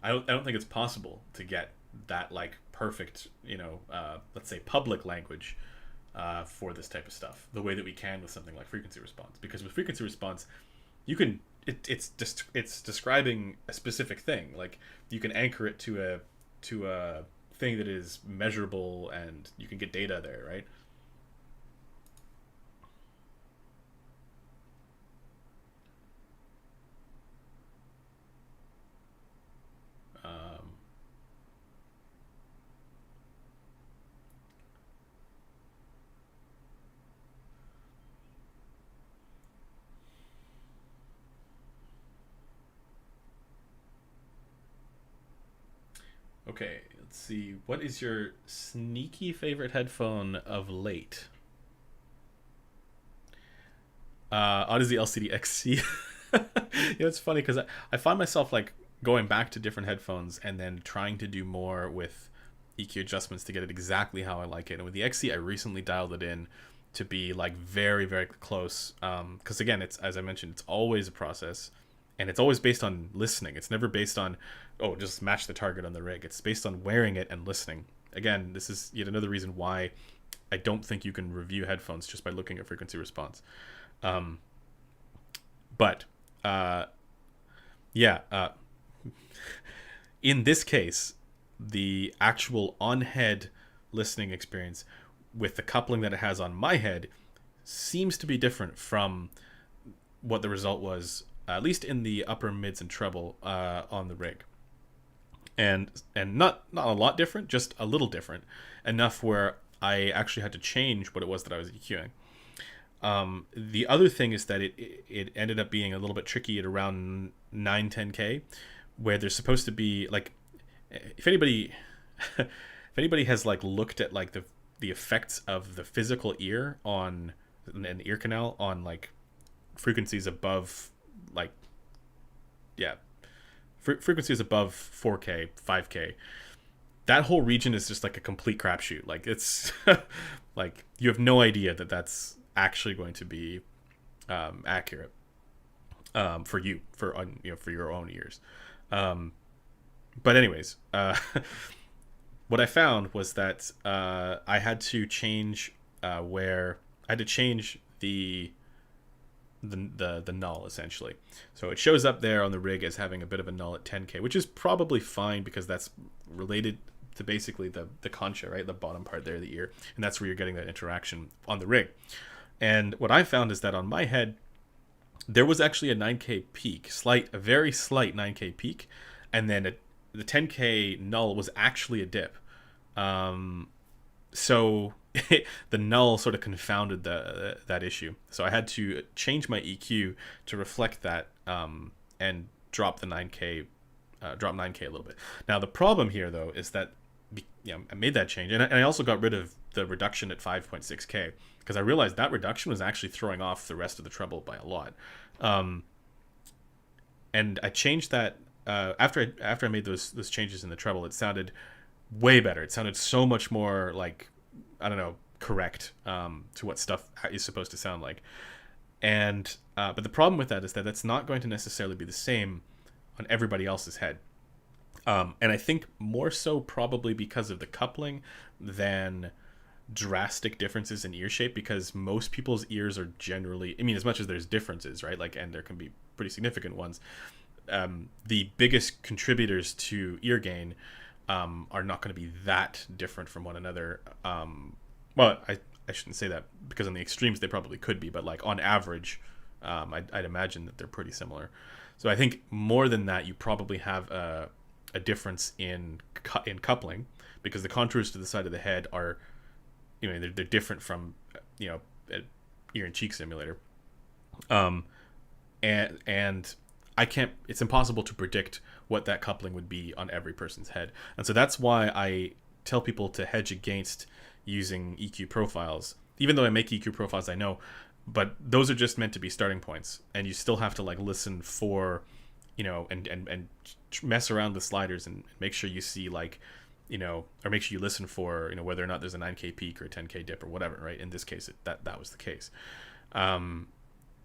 I don't think it's possible to get that like perfect, let's say public language for this type of stuff the way that we can with something like frequency response, because with frequency response you can it's describing a specific thing. Like, you can anchor it to a thing that is measurable and you can get data there, right? um, Okay, let's see. What is your sneaky favorite headphone of late? Odyssey LCD XC. It's funny because I find myself like going back to different headphones and then trying to do more with EQ adjustments to get it exactly how I like it. And with the XC, I recently dialed it in to be like very, very close. Because again, it's, as I mentioned, it's always a process. And it's always based on listening. It's never based on, just match the target on the rig. It's based on wearing it and listening. Again, this is yet another reason why I don't think you can review headphones just by looking at frequency response. But in this case, the actual on-head listening experience with the coupling that it has on my head seems to be different from what the result was, at least in the upper mids and treble on the rig, and not a lot different, just a little different enough where I actually had to change what it was that I was EQing. The other thing is that it ended up being a little bit tricky at around 9-10K, where there's supposed to be like, if anybody if anybody has like looked at like the effects of the physical ear on an ear canal on like frequencies above like frequencies above 4K 5K, that whole region is just like a complete crapshoot. Like it's like you have no idea that that's actually going to be accurate for you for your own ears. But anyways, what I found was that I had to change where I had to change the null essentially. So it shows up there on the rig as having a bit of a null at 10K, which is probably fine because that's related to basically the concha, right? The bottom part there, the ear, and that's where you're getting that interaction on the rig. And what I found is that on my head, there was actually a 9K peak, a very slight 9K peak, and then the 10K null was actually a dip. So the null sort of confounded that issue. So I had to change my EQ to reflect that and drop the 9K, drop 9K a little bit. Now the problem here though is that I made that change, and I also got rid of the reduction at 5.6K because I realized that reduction was actually throwing off the rest of the treble by a lot. And I changed that after I made those changes in the treble. It sounded way better. It sounded so much more like, I don't know, correct to what stuff is supposed to sound like. And but the problem with that is that that's not going to necessarily be the same on everybody else's head. And I think more so probably because of the coupling than drastic differences in ear shape, because most people's ears are generally, I mean, as much as there's differences, right? Like, and there can be pretty significant ones. The biggest contributors to ear gain are not going to be that different from one another. Well, I shouldn't say that, because on the extremes they probably could be, but like on average, I'd imagine that they're pretty similar. So I think more than that, you probably have a difference in coupling, because the contours to the side of the head are, they're different from an ear and cheek simulator. And I can't, it's impossible to predict what that coupling would be on every person's head. And so that's why I tell people to hedge against using EQ profiles, even though I make EQ profiles, I know, but those are just meant to be starting points, and you still have to like listen for, and mess around with sliders and make sure you see like, or make sure you listen for, whether or not there's a 9K peak or a 10K dip or whatever, right? In this case, that was the case.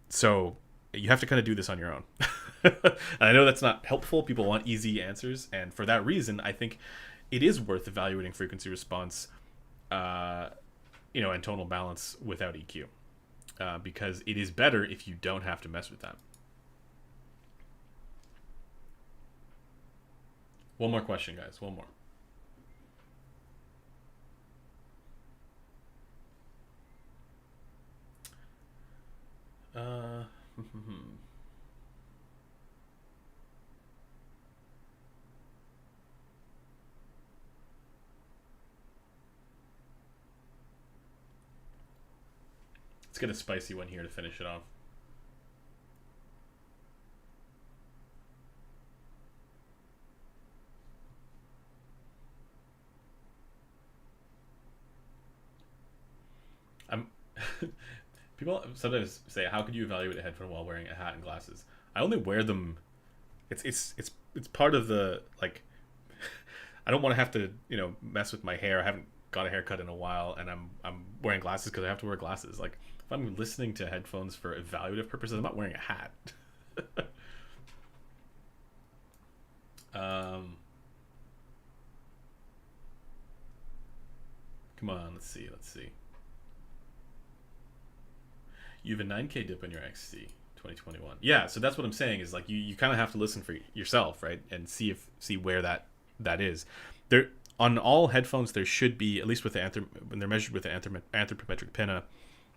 So you have to kind of do this on your own. And I know that's not helpful. People want easy answers. And for that reason, I think it is worth evaluating frequency response, and tonal balance without EQ. Because it is better if you don't have to mess with that. One more question, guys. One more. Let's get a spicy one here to finish it off. People sometimes say, "How could you evaluate a headphone while wearing a hat and glasses?" I only wear them. It's part of the like. I don't want to have to mess with my hair. I haven't got a haircut in a while, and I'm wearing glasses because I have to wear glasses. Like, if I'm listening to headphones for evaluative purposes, I'm not wearing a hat. Come on, let's see. You have a 9K dip in your XC 2021. Yeah, so that's what I'm saying is like you kind of have to listen for yourself, right? And see where that is. There on all headphones there should be, at least with the when they're measured with the anthropometric pinna,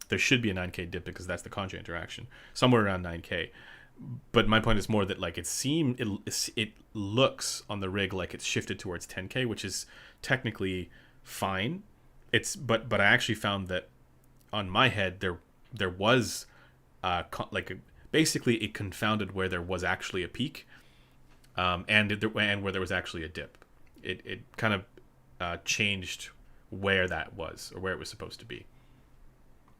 there should be a 9K dip because that's the concha interaction, somewhere around 9K. But my point is more that like it looks on the rig like it's shifted towards 10K, which is technically fine. but I actually found that on my head there was basically it confounded where there was actually a peak, and where there was actually a dip. It kind of changed where that was, or where it was supposed to be.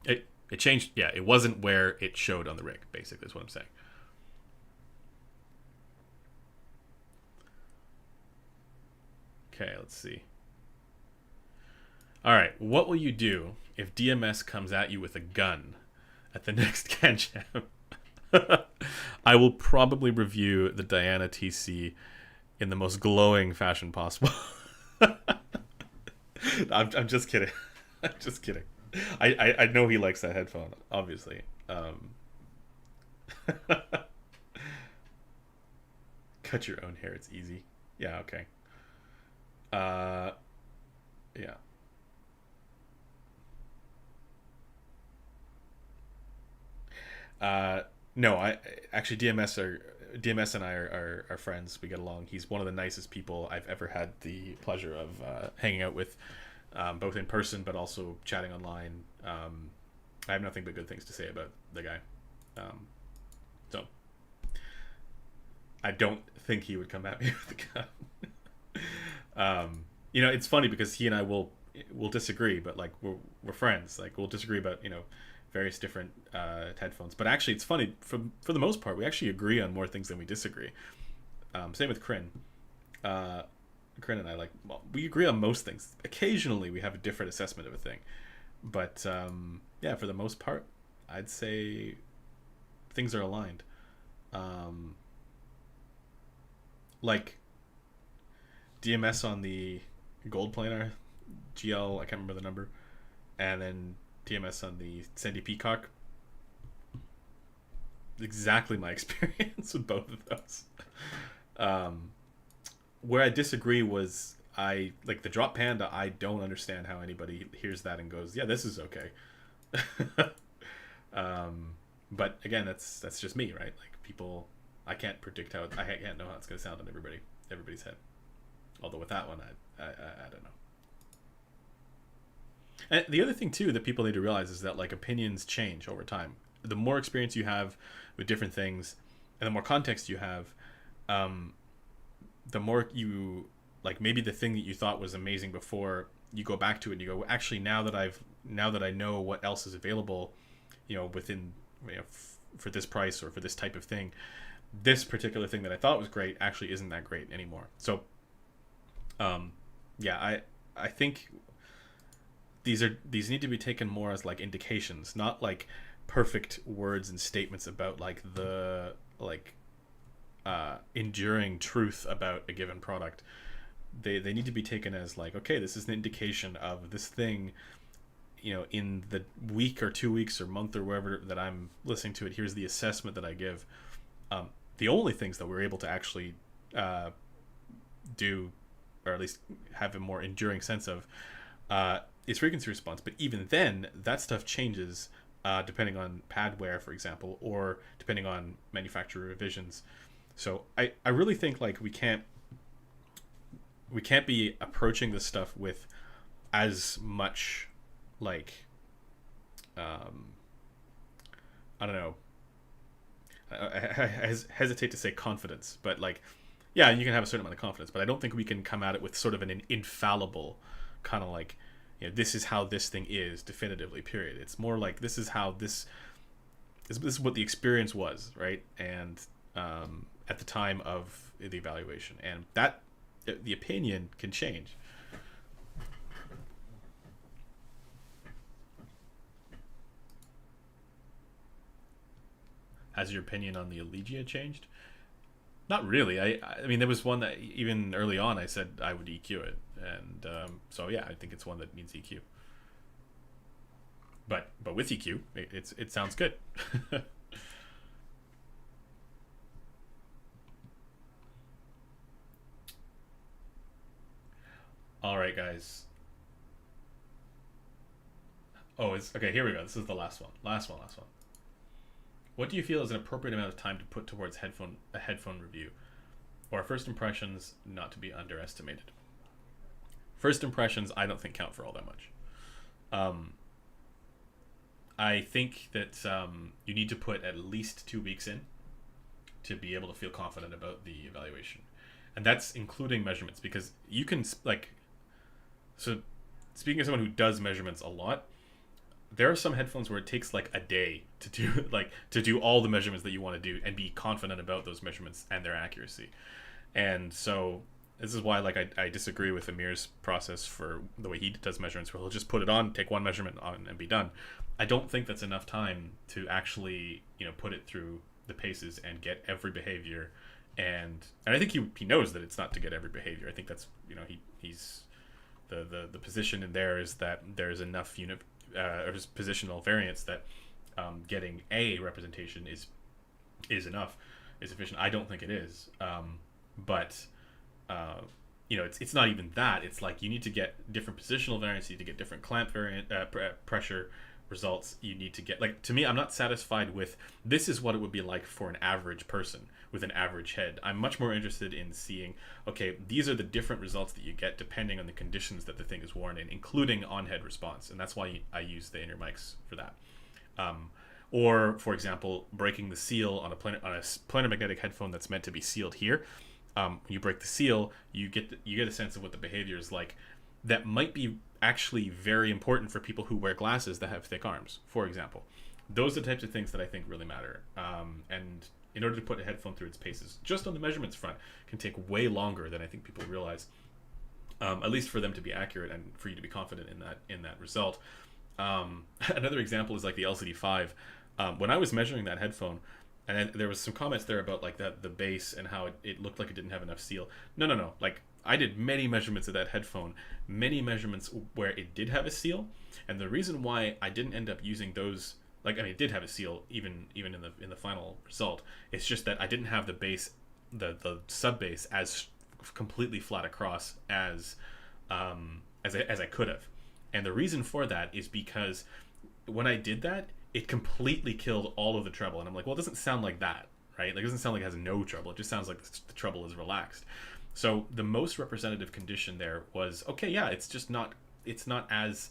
It changed. Yeah, it wasn't where it showed on the rig. Basically, is what I'm saying. Okay, let's see. All right, what will you do if DMS comes at you with a gun at the next Can Jam? I will probably review the Diana TC in the most glowing fashion possible. I'm just kidding. I'm just kidding. I know he likes that headphone, obviously. Cut your own hair, it's easy. Yeah, okay. Yeah. No, I actually DMS and I are friends. We get along. He's one of the nicest people I've ever had the pleasure of hanging out with, both in person but also chatting online. I have nothing but good things to say about the guy. So I don't think he would come at me with a gun. It's funny because he and I will disagree, but like we're friends. Like we'll disagree about various different headphones. But actually, it's funny for the most part, we actually agree on more things than we disagree. Same with Kryn. Kryn and I we agree on most things. Occasionally, we have a different assessment of a thing, but yeah, for the most part, I'd say things are aligned. Like DMS on the gold planar GL, I can't remember the number, and then DMS on the Sandy Peacock. Exactly my experience with both of those. Where I disagree was I like the Drop Panda. I don't understand how anybody hears that and goes, "Yeah, this is okay." But again, that's just me, right? Like people, I can't predict I can't know how it's going to sound on everybody's head. Although with that one, I don't know. And the other thing too that people need to realize is that like opinions change over time. The more experience you have with different things, and the more context you have, the more you like maybe the thing that you thought was amazing before, you go back to it and you go, actually now that I know what else is available, within for this price or for this type of thing, this particular thing that I thought was great actually isn't that great anymore. So yeah, I think these need to be taken more as like indications, not like perfect words and statements about like the enduring truth about a given product. They need to be taken as like, okay, this is an indication of this thing, in the week or 2 weeks or month or wherever that I'm listening to it. Here's the assessment that I give. The only things that we're able to actually do, or at least have a more enduring sense of, is frequency response. But even then, that stuff changes depending on pad wear, for example, or depending on manufacturer revisions. So I really think like we can't be approaching this stuff with as much like I don't know. I hesitate to say confidence, but like, yeah, you can have a certain amount of confidence, but I don't think we can come at it with sort of an infallible kind of like, this is how this thing is definitively, period. It's more like this is how this is what the experience was, right? And at the time of the evaluation, and that the opinion can change. Has your opinion on the Allegia changed? Not really. I mean, there was one that even early on I said I would EQ it, and so yeah, I think it's one that needs EQ. But with EQ, it sounds good. All right, guys. Oh, it's okay. Here we go. This is the last one. Last one. What do you feel is an appropriate amount of time to put towards a headphone review, or first impressions not to be underestimated? First impressions, I don't think count for all that much. I think that you need to put at least 2 weeks in to be able to feel confident about the evaluation, and that's including measurements, because you can so speaking as someone who does measurements a lot, there are some headphones where it takes like a day to do to do all the measurements that you want to do and be confident about those measurements and their accuracy. And so this is why I disagree with Amir's process for the way he does measurements, where he'll just put it on, take one measurement on, and be done. I don't think that's enough time to actually put it through the paces and get every behavior, and I think he knows that it's not to get every behavior. I think that's he's the position in there is that there's enough unit or just positional variance that getting a representation is enough, is sufficient. I don't think it is, but it's not even that. It's like you need to get different positional variance, you need to get different clamp variant pressure results. You need to get, to me, I'm not satisfied with this is what it would be like for an average person with an average head. I'm much more interested in seeing, okay, these are the different results that you get depending on the conditions that the thing is worn in, including on-head response, and that's why I use the inner mics for that. Or, for example, breaking the seal on a planar magnetic headphone that's meant to be sealed here. When you break the seal, you get a sense of what the behavior is like. That might be actually very important for people who wear glasses that have thick arms, for example. Those are the types of things that I think really matter. And in order to put a headphone through its paces, just on the measurements front, can take way longer than I think people realize. At least for them to be accurate and for you to be confident in that result. Another example is like the LCD5. When I was measuring that headphone, and there was some comments there about the bass and how it looked like it didn't have enough seal. No. I did many measurements of that headphone, many measurements where it did have a seal, and the reason why I didn't end up using those, it did have a seal even in the final result. It's just that I didn't have the bass, the sub bass as completely flat across as I could have, and the reason for that is because when I did that, it completely killed all of the treble, and I'm like, well, it doesn't sound like that, right? It doesn't sound like it has no treble. It just sounds like the treble is relaxed. So the most representative condition there was, okay, yeah, it's not as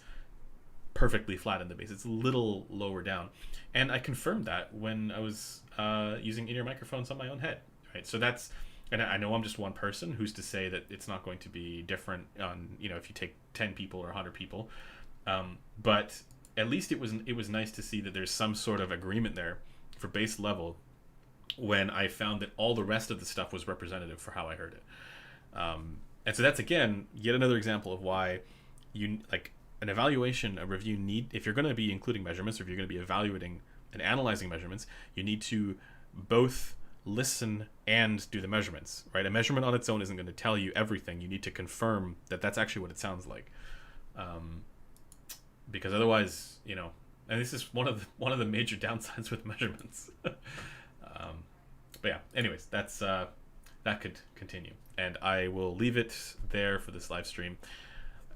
perfectly flat in the bass. It's a little lower down. And I confirmed that when I was using in-ear microphones on my own head, right? So that's, and I know I'm just one person, who's to say that it's not going to be different on, if you take 10 people or 100 people. But at least it was nice to see that there's some sort of agreement there for bass level when I found that all the rest of the stuff was representative for how I heard it. And so that's, again, yet another example of why you an evaluation, a review if you're going to be including measurements, or if you're going to be evaluating and analyzing measurements, you need to both listen and do the measurements, right? A measurement on its own isn't going to tell you everything. You need to confirm that that's actually what it sounds like. Because otherwise, and this is one of the major downsides with measurements. But yeah, anyways, that could continue, and I will leave it there for this live stream.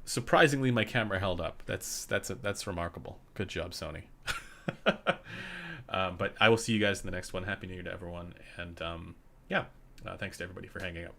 Surprisingly, my camera held up. That's remarkable. Good job, Sony. But I will see you guys in the next one. Happy New Year to everyone, and thanks to everybody for hanging out.